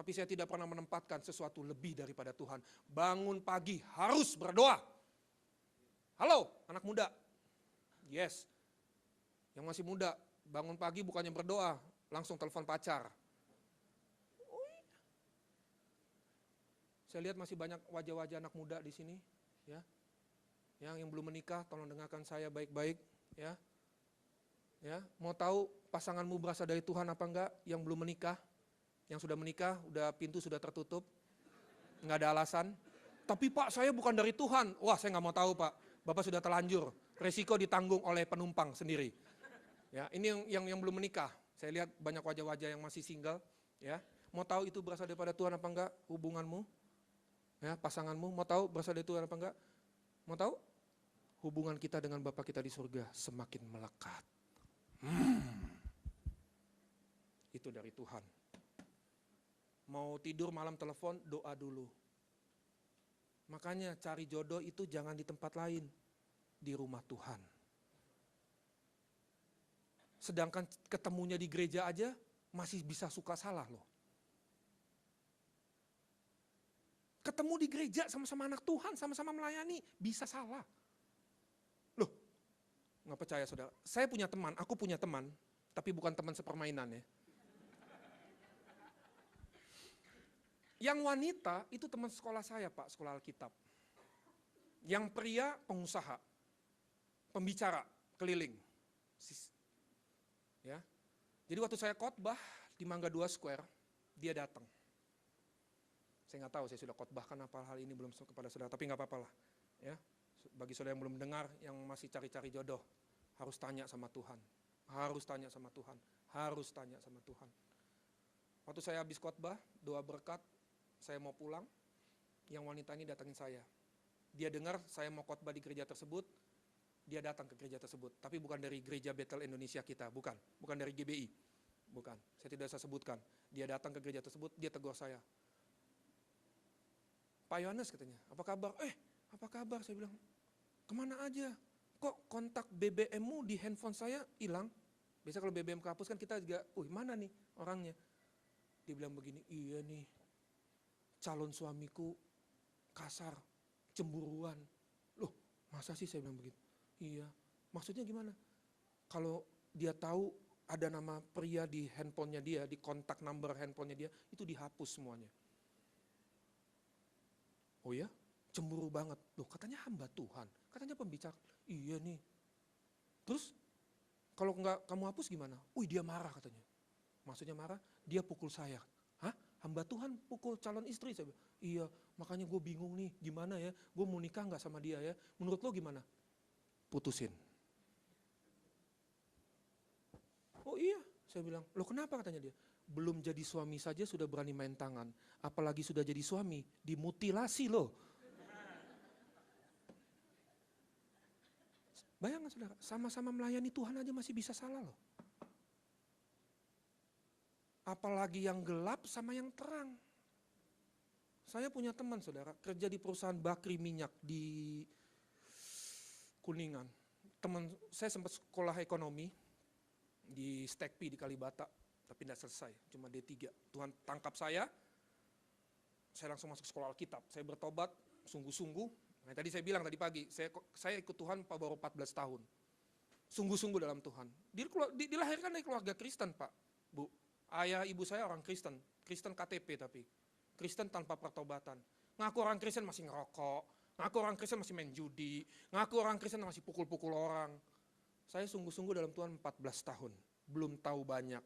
Tapi saya tidak pernah menempatkan sesuatu lebih daripada Tuhan. Bangun pagi harus berdoa. Halo anak muda. Yes. Yang masih muda, bangun pagi bukannya berdoa, langsung telepon pacar. Saya lihat masih banyak wajah-wajah anak muda di sini, ya. Yang belum menikah, tolong dengarkan saya baik-baik, ya. Ya, mau tahu pasanganmu berasal dari Tuhan apa enggak? Yang belum menikah, yang sudah menikah, udah pintu sudah tertutup, enggak ada alasan. Tapi Pak, saya bukan dari Tuhan. Wah, saya nggak mau tahu Pak. Bapak sudah terlanjur, resiko ditanggung oleh penumpang sendiri. Ya, ini yang belum menikah. Saya lihat banyak wajah-wajah yang masih single, ya. Mau tahu itu berasal daripada Tuhan apa enggak hubunganmu? Ya, pasanganmu mau tahu berasal dari Tuhan apa enggak? Mau tahu? Hubungan kita dengan Bapa kita di surga semakin melekat. Itu dari Tuhan. Mau tidur malam telepon, doa dulu. Makanya cari jodoh itu jangan di tempat lain, di rumah Tuhan. Sedangkan ketemunya di gereja aja masih bisa suka salah loh. Ketemu di gereja sama-sama anak Tuhan, sama-sama melayani, bisa salah. Loh, nggak percaya saudara. Saya punya teman, aku punya teman, tapi bukan teman sepermainan ya. Yang wanita itu teman sekolah saya Pak, sekolah Alkitab. Yang pria pengusaha, pembicara, keliling. Ya. Jadi waktu saya khotbah di Mangga 2 Square, dia datang. Saya nggak tahu, saya sudah khotbahkan apa hal ini belum kepada saudara, tapi nggak apa-apa lah. Ya. Bagi saudara yang belum dengar, yang masih cari-cari jodoh, harus tanya sama Tuhan. Harus tanya sama Tuhan. Harus tanya sama Tuhan. Waktu saya habis khotbah, doa berkat, saya mau pulang, yang wanita ini datangin saya. Dia dengar saya mau khotbah di gereja tersebut, dia datang ke gereja tersebut. Tapi bukan dari gereja Bethel Indonesia kita, bukan dari GBI. Bukan, saya tidak bisa sebutkan. Dia datang ke gereja tersebut, dia tegur saya. Pak Yohanes katanya, apa kabar? Apa kabar? Saya bilang, kemana aja? Kok kontak BBM-mu di handphone saya hilang? Biasa kalau BBM kehapus kan kita juga, mana nih orangnya? Dia bilang begini, iya nih, calon suamiku kasar, cemburuan. Loh, masa sih saya bilang begitu? Iya, maksudnya gimana? Kalau dia tahu ada nama pria di handphonenya dia, di kontak number handphonenya dia, itu dihapus semuanya. Oh ya, cemburu banget. Loh katanya hamba Tuhan, katanya pembicara. Iya nih. Terus kalau nggak kamu hapus gimana? Dia marah katanya. Maksudnya marah, dia pukul saya. Hah? Hamba Tuhan pukul calon istri? Saya bilang, iya, makanya gue bingung nih, gimana ya? Gue mau nikah nggak sama dia ya? Menurut lo gimana? Putusin. Oh iya, saya bilang, lo kenapa katanya dia? Belum jadi suami saja sudah berani main tangan, apalagi sudah jadi suami, dimutilasi loh. Bayangkan saudara, sama-sama melayani Tuhan aja masih bisa salah loh. Apalagi yang gelap sama yang terang. Saya punya teman saudara, kerja di perusahaan bakri minyak di Kuningan. Teman saya sempat sekolah ekonomi di Stekpi di Kalibata, tapi tidak selesai, cuma D3. Tuhan tangkap saya langsung masuk sekolah Alkitab. Saya bertobat sungguh-sungguh. Nah, tadi saya bilang tadi pagi, saya ikut Tuhan baru 14 tahun. Sungguh-sungguh dalam Tuhan. Dilahirkan dari keluarga Kristen Pak, Bu. Ayah ibu saya orang Kristen, Kristen KTP tapi. Kristen tanpa pertobatan. Ngaku orang Kristen masih ngerokok, ngaku orang Kristen masih main judi, ngaku orang Kristen masih pukul-pukul orang. Saya sungguh-sungguh dalam Tuhan 14 tahun, belum tahu banyak.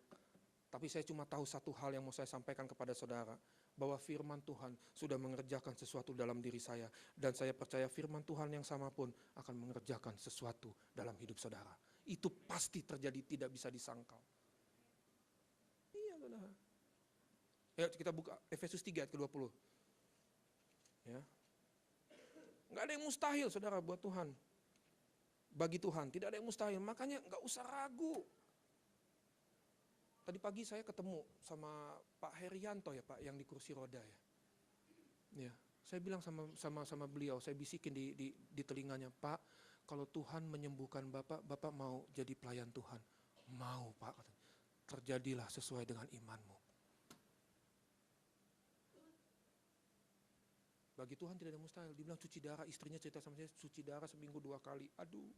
Tapi saya cuma tahu satu hal yang mau saya sampaikan kepada saudara, bahwa firman Tuhan sudah mengerjakan sesuatu dalam diri saya. Dan saya percaya firman Tuhan yang sama pun akan mengerjakan sesuatu dalam hidup saudara. Itu pasti terjadi, tidak bisa disangkal. Iya saudara. Ayo kita buka Efesus 3 ayat ke-20. Ya. Nggak ada yang mustahil saudara buat Tuhan. Bagi Tuhan, tidak ada yang mustahil. Makanya nggak usah ragu. Tadi pagi saya ketemu sama Pak Herianto ya Pak, yang di kursi roda ya. Ya, saya bilang sama beliau, saya bisikin di telinganya, Pak, kalau Tuhan menyembuhkan Bapak mau jadi pelayan Tuhan. Mau Pak, terjadilah sesuai dengan imanmu. Bagi Tuhan tidak ada mustahil. Dibilang cuci darah, istrinya cerita sama saya, cuci darah seminggu 2 kali. Aduh.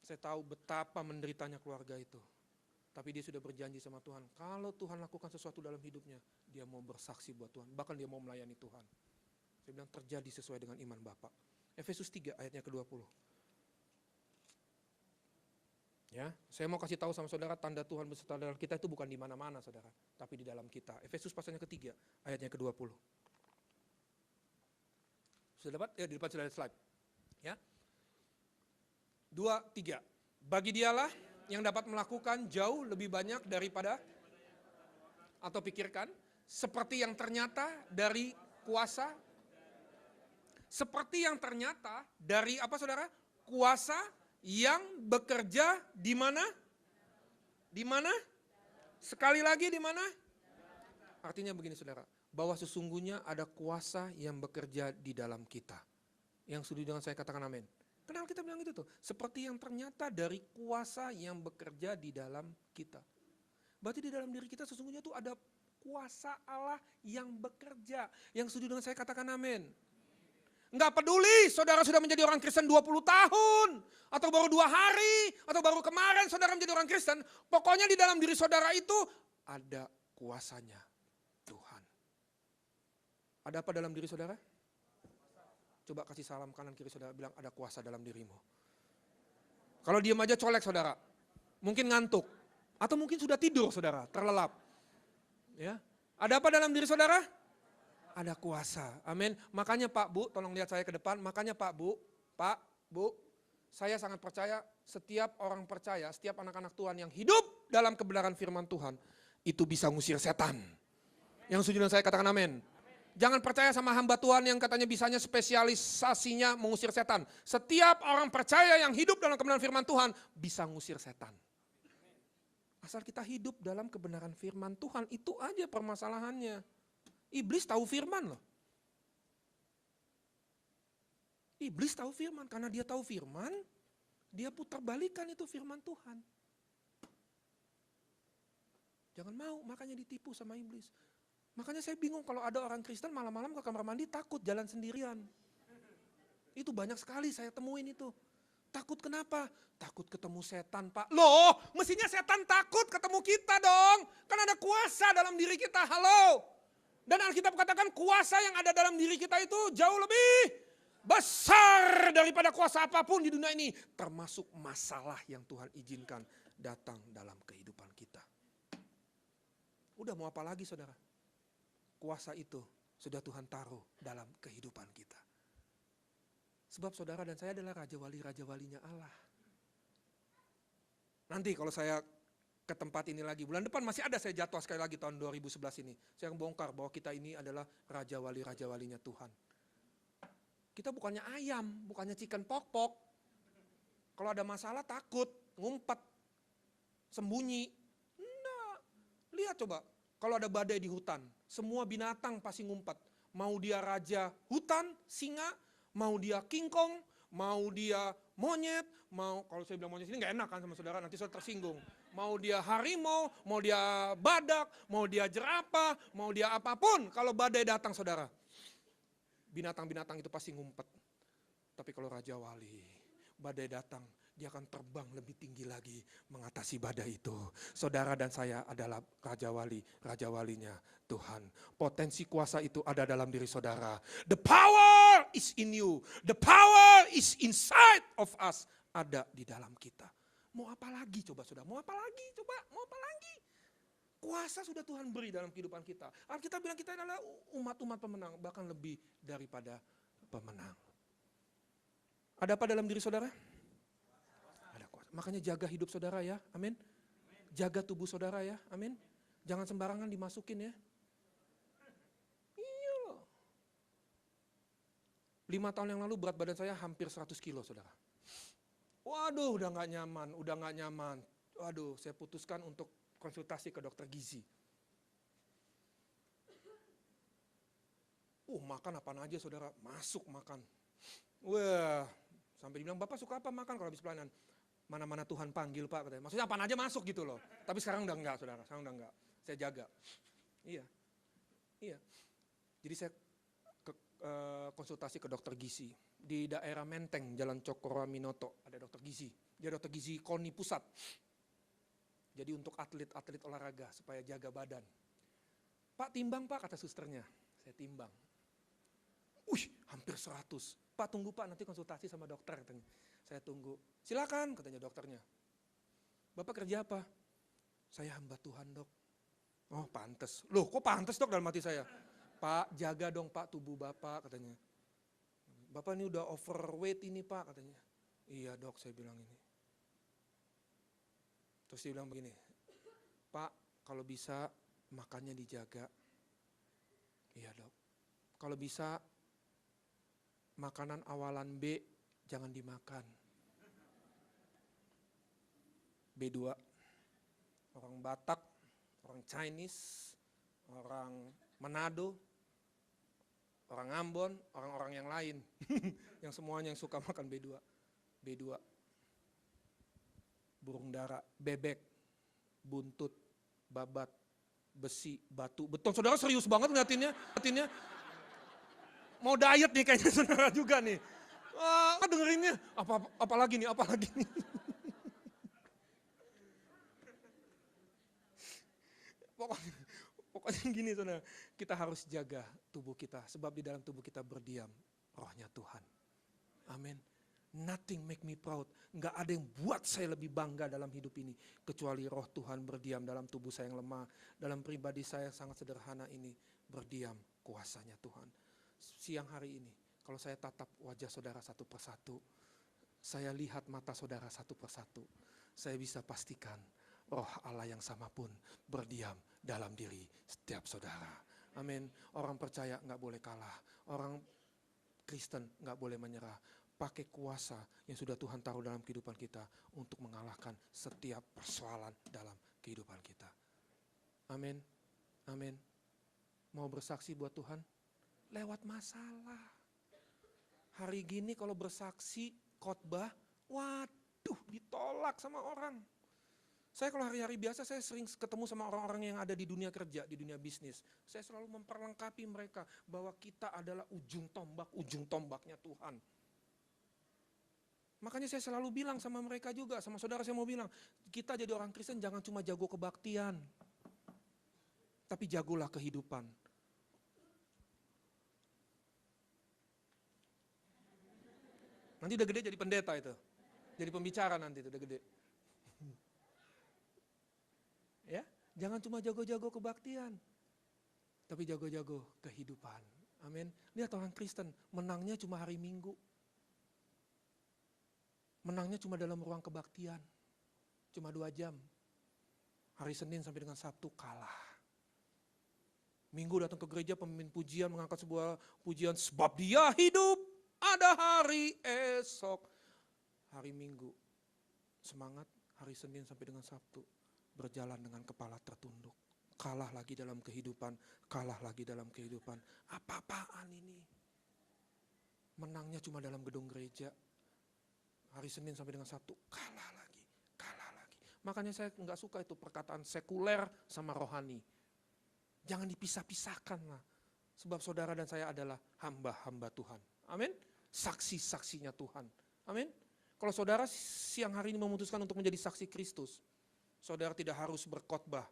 Saya tahu betapa menderitanya keluarga itu. Tapi dia sudah berjanji sama Tuhan, kalau Tuhan lakukan sesuatu dalam hidupnya, dia mau bersaksi buat Tuhan. Bahkan dia mau melayani Tuhan. Saya bilang terjadi sesuai dengan iman Bapak. Efesus 3 ayatnya ke-20. Ya, saya mau kasih tahu sama saudara, tanda Tuhan beserta dalam kita itu bukan di mana-mana saudara, tapi di dalam kita. Efesus pasalnya ke-3 ayatnya ke-20. Sudah dapat? Ya, di depan sudah ada slide. Ya. 2, 3. Bagi dialah yang dapat melakukan jauh lebih banyak daripada atau pikirkan, seperti yang ternyata dari kuasa, seperti yang ternyata dari apa saudara? Kuasa yang bekerja di mana? Di mana? Sekali lagi di mana? Artinya begini saudara, bahwa sesungguhnya ada kuasa yang bekerja di dalam kita. Yang setuju dengan saya katakan amin. Kenapa kita bilang itu tuh? Seperti yang ternyata dari kuasa yang bekerja di dalam kita. Berarti di dalam diri kita sesungguhnya tuh ada kuasa Allah yang bekerja. Yang setuju dengan saya katakan amin. Enggak peduli saudara sudah menjadi orang Kristen 20 tahun. Atau baru 2 hari. Atau baru kemarin saudara menjadi orang Kristen. Pokoknya di dalam diri saudara itu ada kuasanya Tuhan. Ada apa dalam diri saudara? Coba kasih salam kanan kiri saudara, bilang ada kuasa dalam dirimu. Kalau diam aja colek saudara. Mungkin ngantuk. Atau mungkin sudah tidur saudara, terlelap. Ya. Ada apa dalam diri saudara? Ada kuasa. Amin. Makanya Pak Bu, tolong lihat saya ke depan. Makanya Pak Bu, saya sangat percaya setiap orang percaya, setiap anak-anak Tuhan yang hidup dalam kebenaran firman Tuhan, itu bisa ngusir setan. Yang setuju dengan saya katakan amin. Jangan percaya sama hamba Tuhan yang katanya bisanya spesialisasinya mengusir setan. Setiap orang percaya yang hidup dalam kebenaran firman Tuhan bisa ngusir setan. Asal kita hidup dalam kebenaran firman Tuhan, itu aja permasalahannya. Iblis tahu firman loh. Iblis tahu firman, karena dia tahu firman, dia putar balikan itu firman Tuhan. Jangan mau, makanya ditipu sama iblis. Makanya saya bingung kalau ada orang Kristen malam-malam ke kamar mandi takut jalan sendirian. Itu banyak sekali saya temuin itu. Takut kenapa? Takut ketemu setan Pak. Loh, mestinya setan takut ketemu kita dong. Kan ada kuasa dalam diri kita, halo. Dan Alkitab katakan kuasa yang ada dalam diri kita itu jauh lebih besar daripada kuasa apapun di dunia ini. Termasuk masalah yang Tuhan izinkan datang dalam kehidupan kita. Udah mau apa lagi saudara? Kuasa itu sudah Tuhan taruh dalam kehidupan kita. Sebab saudara dan saya adalah raja walinya Allah. Nanti kalau saya ke tempat ini lagi, bulan depan masih ada saya jadwal sekali lagi tahun 2011 ini. Saya bongkar bahwa kita ini adalah raja walinya Tuhan. Kita bukannya ayam, bukannya chicken pok-pok. Kalau ada masalah takut, ngumpet, sembunyi. Enggak. Lihat coba, kalau ada badai di hutan, semua binatang pasti ngumpet. Mau dia raja hutan, singa, mau dia kingkong, mau dia monyet, mau, kalau saya bilang monyet ini gak enak kan sama saudara, nanti saudara tersinggung. Mau dia harimau, mau dia badak, mau dia jerapah, mau dia apapun, kalau badai datang saudara. Binatang-binatang itu pasti ngumpet. Tapi kalau raja wali, badai datang, dia akan terbang lebih tinggi lagi mengatasi badai itu. Saudara dan saya adalah raja walinya Tuhan. Potensi kuasa itu ada dalam diri saudara. The power is in you. The power is inside of us. Ada di dalam kita. Mau apa lagi coba saudara? Mau apa lagi coba? Mau apa lagi? Kuasa sudah Tuhan beri dalam kehidupan kita. Alkitab bilang kita adalah umat-umat pemenang. Bahkan lebih daripada pemenang. Ada apa dalam diri saudara? Makanya jaga hidup saudara ya, amin. Jaga tubuh saudara ya, amin. Jangan sembarangan dimasukin ya. Iya loh. 5 tahun yang lalu berat badan saya hampir 100 kilo saudara. Waduh udah gak nyaman. Waduh saya putuskan untuk konsultasi ke dokter gizi. Makan apaan aja saudara, masuk makan. Wah, sampai dibilang bapak suka apa makan kalau habis pelayanan? Mana-mana Tuhan panggil Pak katanya. Maksudnya apaan aja masuk gitu loh. Tapi sekarang udah enggak saudara, sekarang udah enggak. Saya jaga. Iya. Jadi saya konsultasi ke dokter gizi di daerah Menteng, Jalan Cokro Aminoto, ada dokter gizi. Dia dokter gizi KONI pusat. Jadi untuk atlet-atlet olahraga supaya jaga badan. Pak timbang Pak, kata susternya. Saya timbang. Hampir 100. Pak tunggu Pak, nanti konsultasi sama dokter katanya. Saya tunggu. Silakan katanya dokternya. Bapak kerja apa? Saya hamba Tuhan dok. Oh pantes. Loh kok pantes dok dalam hati saya? Pak jaga dong Pak tubuh Bapak katanya. Bapak ini udah overweight ini Pak katanya. Iya dok saya bilang ini. Terus dia bilang begini. Pak kalau bisa makannya dijaga. Iya dok. Kalau bisa makanan awalan B jangan dimakan. B2. Orang Batak, orang Chinese, orang Manado, orang Ambon, orang-orang yang lain. Yang semuanya yang suka makan B2. B2. Burung dara, bebek, buntut, babat, besi, batu, beton. Saudara serius banget ngeliatinnya. Mau diet nih kayaknya saudara juga nih. Wah, dengerinnya. Apa lagi nih? Pokoknya gini saudara, kita harus jaga tubuh kita. Sebab di dalam tubuh kita berdiam rohnya Tuhan. Amin. Nothing make me proud. Nggak ada yang buat saya lebih bangga dalam hidup ini. Kecuali roh Tuhan berdiam dalam tubuh saya yang lemah. Dalam pribadi saya yang sangat sederhana ini. Berdiam kuasanya Tuhan. Siang hari ini, kalau saya tatap wajah saudara satu persatu. Saya lihat mata saudara satu persatu. Saya bisa pastikan roh Allah yang sama pun berdiam dalam diri setiap saudara. Amin. Orang percaya nggak boleh kalah. Orang Kristen nggak boleh menyerah. Pakai kuasa yang sudah Tuhan taruh dalam kehidupan kita untuk mengalahkan setiap persoalan dalam kehidupan kita. Amin. Amin. Mau bersaksi buat Tuhan? Lewat masalah. Hari gini kalau bersaksi khotbah, waduh ditolak sama orang. Saya kalau hari-hari biasa saya sering ketemu sama orang-orang yang ada di dunia kerja, di dunia bisnis. Saya selalu memperlengkapi mereka bahwa kita adalah ujung tombaknya Tuhan. Makanya saya selalu bilang sama mereka juga, sama saudara saya mau bilang, kita jadi orang Kristen jangan cuma jago kebaktian, tapi jagolah kehidupan. Nanti udah gede jadi pendeta itu, jadi pembicara nanti itu udah gede. Ya, jangan cuma jago-jago kebaktian, tapi jago-jago kehidupan. Amin. Lihat orang Kristen, menangnya cuma hari Minggu. Menangnya cuma dalam ruang kebaktian. Cuma 2 jam. Hari Senin sampai dengan Sabtu kalah. Minggu datang ke gereja, pemimpin pujian mengangkat sebuah pujian, sebab dia hidup, ada hari esok. Hari Minggu semangat, hari Senin sampai dengan Sabtu berjalan dengan kepala tertunduk. Kalah lagi dalam kehidupan, kalah lagi dalam kehidupan. Apa-apaan ini? Menangnya cuma dalam gedung gereja. Hari Senin sampai dengan Sabtu, kalah lagi. Makanya saya nggak suka itu perkataan sekuler sama rohani. Jangan dipisah-pisahkan lah. Sebab saudara dan saya adalah hamba-hamba Tuhan. Amin. Saksi-saksinya Tuhan. Amin. Kalau saudara siang hari ini memutuskan untuk menjadi saksi Kristus, saudara tidak harus berkhotbah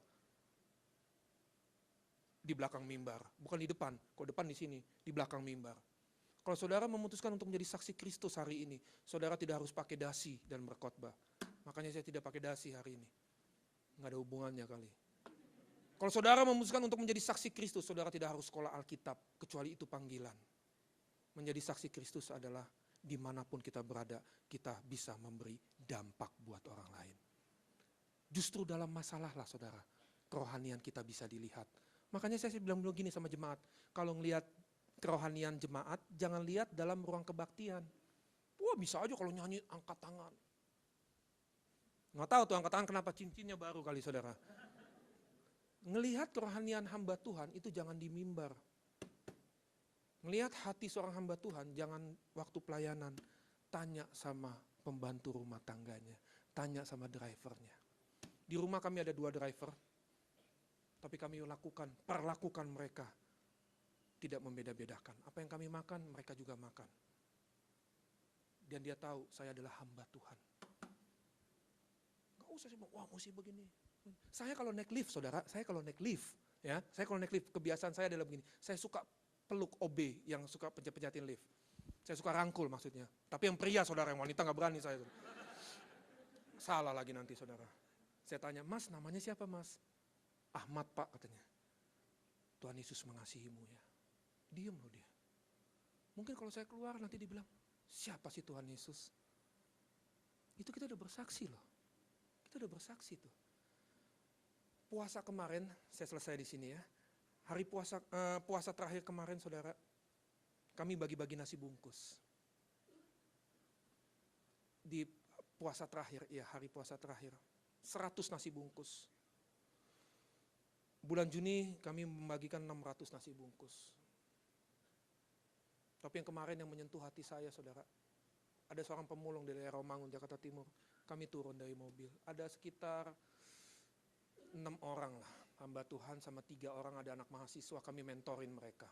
di belakang mimbar. Bukan di depan, kalau depan di sini, di belakang mimbar. Kalau saudara memutuskan untuk menjadi saksi Kristus hari ini, saudara tidak harus pakai dasi dan berkhotbah. Makanya saya tidak pakai dasi hari ini. Nggak ada hubungannya kali. Kalau saudara memutuskan untuk menjadi saksi Kristus, saudara tidak harus sekolah Alkitab, kecuali itu panggilan. Menjadi saksi Kristus adalah dimanapun kita berada, kita bisa memberi dampak buat orang lain. Justru dalam masalah lah saudara, kerohanian kita bisa dilihat. Makanya saya bilang gini sama jemaat, kalau ngelihat kerohanian jemaat, jangan lihat dalam ruang kebaktian. Wah bisa aja kalau nyanyi angkat tangan. Nggak tahu tuh angkat tangan kenapa, cincinnya baru kali saudara. Ngelihat kerohanian hamba Tuhan itu jangan di mimbar. Ngelihat hati seorang hamba Tuhan jangan waktu pelayanan. Tanya sama pembantu rumah tangganya. Tanya sama drivernya. Di rumah kami ada 2 driver. Tapi kami perlakukan mereka tidak membeda-bedakan. Apa yang kami makan, mereka juga makan. Dan dia tahu saya adalah hamba Tuhan. Gak usah sih, wah mesti begini. Saya kalau naik lift, saudara, saya kalau naik lift, kebiasaan saya adalah begini. Saya suka peluk OB yang suka pencet-pencetin lift. Saya suka rangkul maksudnya. Tapi yang pria, saudara, yang wanita gak berani saya. Salah lagi nanti, saudara. Saya tanya, Mas, namanya siapa, Mas? Ahmad, Pak, katanya. Tuhan Yesus mengasihimu ya. Diem loh dia. Mungkin kalau saya keluar nanti dibilang, siapa sih Tuhan Yesus? Itu kita udah bersaksi loh. Kita udah bersaksi tuh. Puasa kemarin, saya selesai di sini ya. Hari puasa terakhir kemarin, saudara, kami bagi-bagi nasi bungkus. Di puasa terakhir, ya hari puasa terakhir, 100 nasi bungkus. Bulan Juni kami membagikan 600 nasi bungkus. Tapi yang kemarin yang menyentuh hati saya, saudara, ada seorang pemulung dari daerah Romangun, Jakarta Timur. Kami turun dari mobil. Ada sekitar 6 orang lah, hamba Tuhan sama 3 orang ada anak mahasiswa, kami mentorin mereka.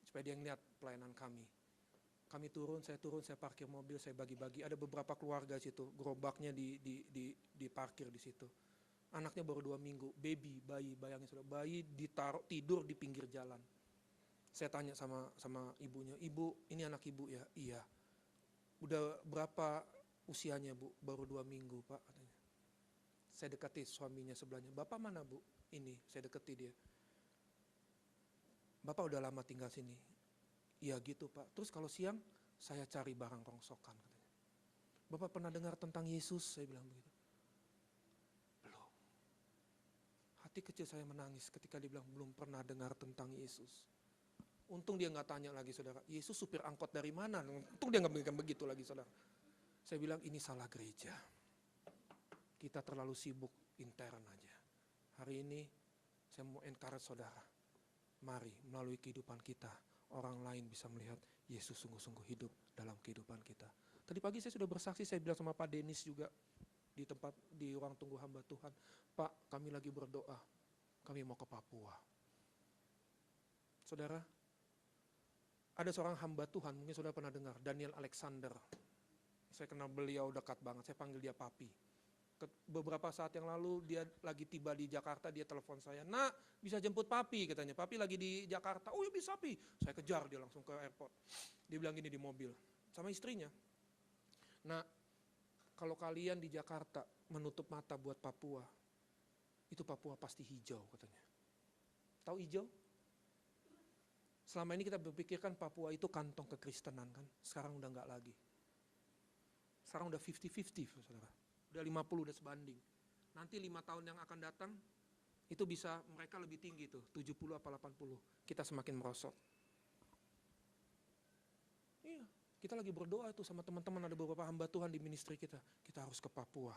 Supaya dia ngeliat pelayanan kami. Kami turun, saya parkir mobil, saya bagi-bagi. Ada beberapa keluarga di situ, gerobaknya di parkir di situ. Anaknya baru 2 minggu, bayi, bayangin sudah, bayi ditaruh tidur di pinggir jalan. Saya tanya sama ibunya, ibu ini anak ibu ya? Iya. Udah berapa usianya bu? Baru 2 minggu pak katanya. Saya dekati suaminya sebelahnya, bapak mana bu? Ini, saya dekati dia. Bapak udah lama tinggal sini. Iya gitu pak. Terus kalau siang saya cari barang rongsokan katanya. Bapak pernah dengar tentang Yesus? Saya bilang begitu. Belum. Hati kecil saya menangis ketika dia bilang belum pernah dengar tentang Yesus. Untung dia nggak tanya lagi saudara, Yesus supir angkot dari mana? Untung dia nggak bilang begitu lagi saudara. Saya bilang ini salah gereja. Kita terlalu sibuk intern aja. Hari ini saya mau encourage saudara. Mari melalui kehidupan kita, orang lain bisa melihat Yesus sungguh-sungguh hidup dalam kehidupan kita. Tadi pagi saya sudah bersaksi, saya bilang sama Pak Denis juga di ruang tunggu hamba Tuhan. Pak, kami lagi berdoa, kami mau ke Papua. Saudara, ada seorang hamba Tuhan, mungkin saudara pernah dengar, Daniel Alexander. Saya kenal beliau dekat banget, saya panggil dia Papi. Beberapa saat yang lalu dia lagi tiba di Jakarta, dia telepon saya, nak bisa jemput Papi katanya, Papi lagi di Jakarta, oh ya bisa Pi. Saya kejar dia langsung ke airport, dia bilang gini di mobil, sama istrinya, nah kalau kalian di Jakarta menutup mata buat Papua, itu Papua pasti hijau katanya. Tahu hijau? Selama ini kita berpikirkan Papua itu kantong kekristenan kan, sekarang udah enggak lagi. Sekarang udah 50-50 saudara. Udah 50 udah sebanding. Nanti 5 tahun yang akan datang, itu bisa mereka lebih tinggi tuh, 70 apa 80. Kita semakin merosot. Iya, kita lagi berdoa tuh sama teman-teman, ada beberapa hamba Tuhan di ministry kita. Kita harus ke Papua.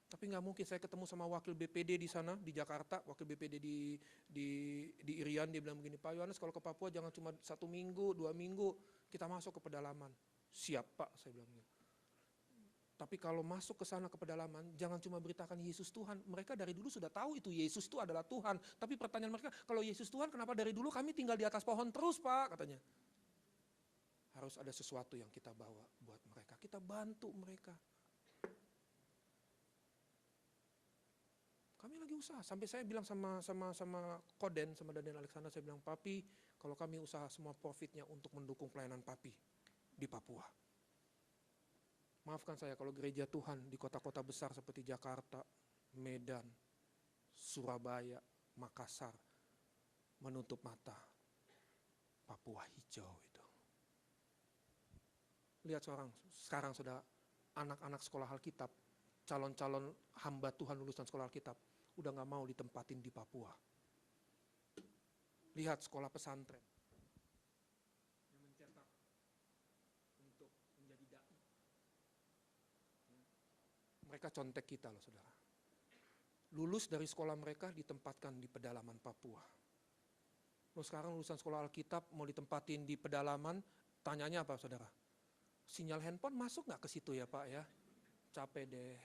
Tapi nggak mungkin saya ketemu sama wakil BPD di sana, di Jakarta, wakil BPD di Irian, dia bilang begini, Pak Yohanes kalau ke Papua jangan cuma 1 minggu, 2 minggu, kita masuk ke pedalaman. Siap Pak, saya bilang gitu. Tapi kalau masuk ke sana ke pedalaman, jangan cuma beritakan Yesus Tuhan. Mereka dari dulu sudah tahu itu Yesus itu adalah Tuhan. Tapi pertanyaan mereka, kalau Yesus Tuhan kenapa dari dulu kami tinggal di atas pohon terus Pak, katanya. Harus ada sesuatu yang kita bawa buat mereka. Kita bantu mereka. Kami lagi usaha. Sampai saya bilang sama Koden, sama Daniel Alexander, saya bilang, Papi, kalau kami usaha semua profitnya untuk mendukung pelayanan Papi di Papua. Maafkan saya kalau gereja Tuhan di kota-kota besar seperti Jakarta, Medan, Surabaya, Makassar menutup mata. Papua hijau itu. Lihat sekarang sudah anak-anak sekolah Alkitab, calon-calon hamba Tuhan lulusan sekolah Alkitab, udah gak mau ditempatin di Papua. Lihat sekolah pesantren yang mencetak untuk menjadi dai. Mereka contek kita loh saudara. Lulus dari sekolah mereka ditempatkan di pedalaman Papua. Lalu sekarang lulusan sekolah Alkitab mau ditempatin di pedalaman, tanyanya apa saudara? Sinyal handphone masuk gak ke situ ya Pak ya? Capek deh.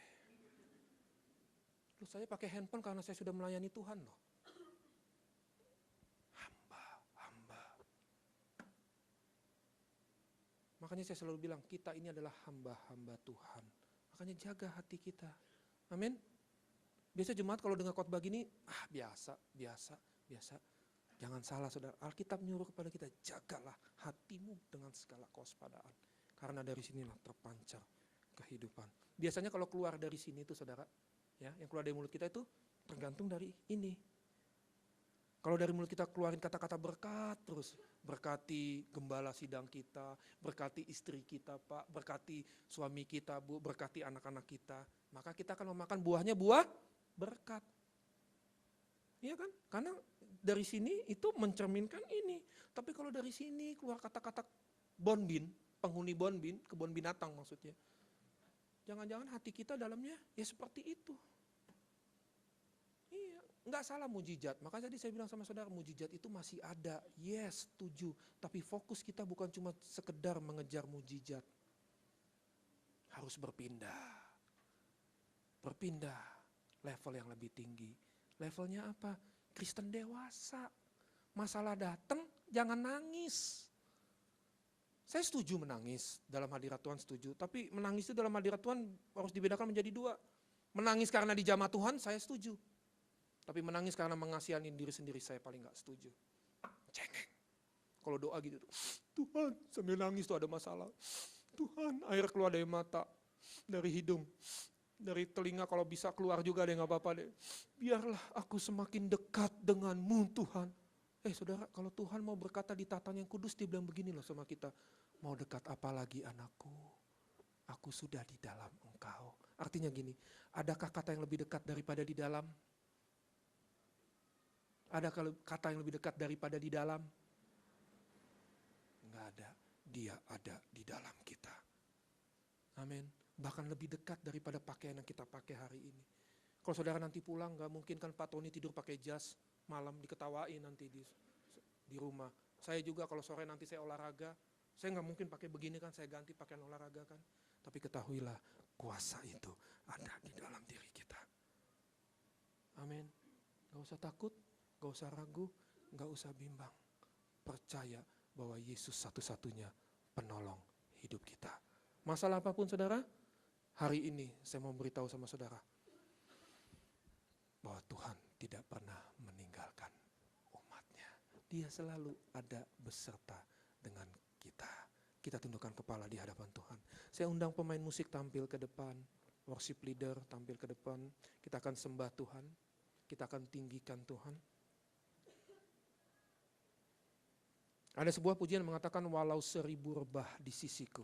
Loh, saya pakai handphone karena saya sudah melayani Tuhan loh. Hamba. Makanya saya selalu bilang, kita ini adalah hamba-hamba Tuhan. Makanya jaga hati kita. Amin. Biasa jemaat kalau dengar khotbah gini, biasa. Jangan salah saudara, Alkitab nyuruh kepada kita, jagalah hatimu dengan segala kewaspadaan. Karena dari sinilah terpancar kehidupan. Biasanya kalau keluar dari sini itu saudara, ya, yang keluar dari mulut kita itu tergantung dari ini. Kalau dari mulut kita keluarin kata-kata berkat terus, berkati gembala sidang kita, berkati istri kita Pak, berkati suami kita Bu, berkati anak-anak kita, maka kita akan memakan buahnya buah berkat. Iya kan? Karena dari sini itu mencerminkan ini. Tapi kalau dari sini keluar kata-kata bonbin, penghuni bonbin, kebun binatang maksudnya. Jangan-jangan hati kita dalamnya ya seperti itu. Iya, nggak salah mujizat. Makanya tadi saya bilang sama saudara, mujizat itu masih ada. Yes, setuju. Tapi fokus kita bukan cuma sekedar mengejar mujizat. Harus berpindah. Berpindah level yang lebih tinggi. Levelnya apa? Kristen dewasa. Masalah datang, jangan nangis. Saya setuju menangis dalam hadirat Tuhan, setuju. Tapi menangis itu dalam hadirat Tuhan harus dibedakan menjadi dua. Menangis karena dijamah Tuhan, saya setuju. Tapi menangis karena mengasihani diri sendiri, saya paling gak setuju. Cengeng. Kalau doa gitu, Tuhan sambil nangis tuh ada masalah. Tuhan, air keluar dari mata, dari hidung. Dari telinga kalau bisa keluar juga deh, gak apa-apa deh. Biarlah aku semakin dekat denganmu Tuhan. Saudara, kalau Tuhan mau berkata di tatanan yang kudus, dia bilang begini loh sama kita. Mau dekat apa lagi anakku? Aku sudah di dalam engkau. Artinya gini, adakah kata yang lebih dekat daripada di dalam? Ada kata yang lebih dekat daripada di dalam? Enggak ada, dia ada di dalam kita. Amin. Bahkan lebih dekat daripada pakaian yang kita pakai hari ini. Kalau saudara nanti pulang, gak mungkin kan Pak Tony tidur pakai jas, malam diketawain nanti di rumah. Saya juga kalau sore nanti saya olahraga, saya gak mungkin pakai begini kan, saya ganti pakaian olahraga kan. Tapi ketahuilah, kuasa itu ada di dalam diri kita. Amin. Gak usah takut, gak usah ragu, gak usah bimbang. Percaya bahwa Yesus satu-satunya penolong hidup kita. Masalah apapun saudara, hari ini saya mau beritahu sama saudara bahwa Tuhan tidak pernah meninggalkan umatnya. Dia selalu ada beserta dengan kita. Kita tundukkan kepala di hadapan Tuhan. Saya undang pemain musik tampil ke depan, worship leader tampil ke depan. Kita akan sembah Tuhan, kita akan tinggikan Tuhan. Ada sebuah pujian yang mengatakan walau 1000 rebah di sisiku,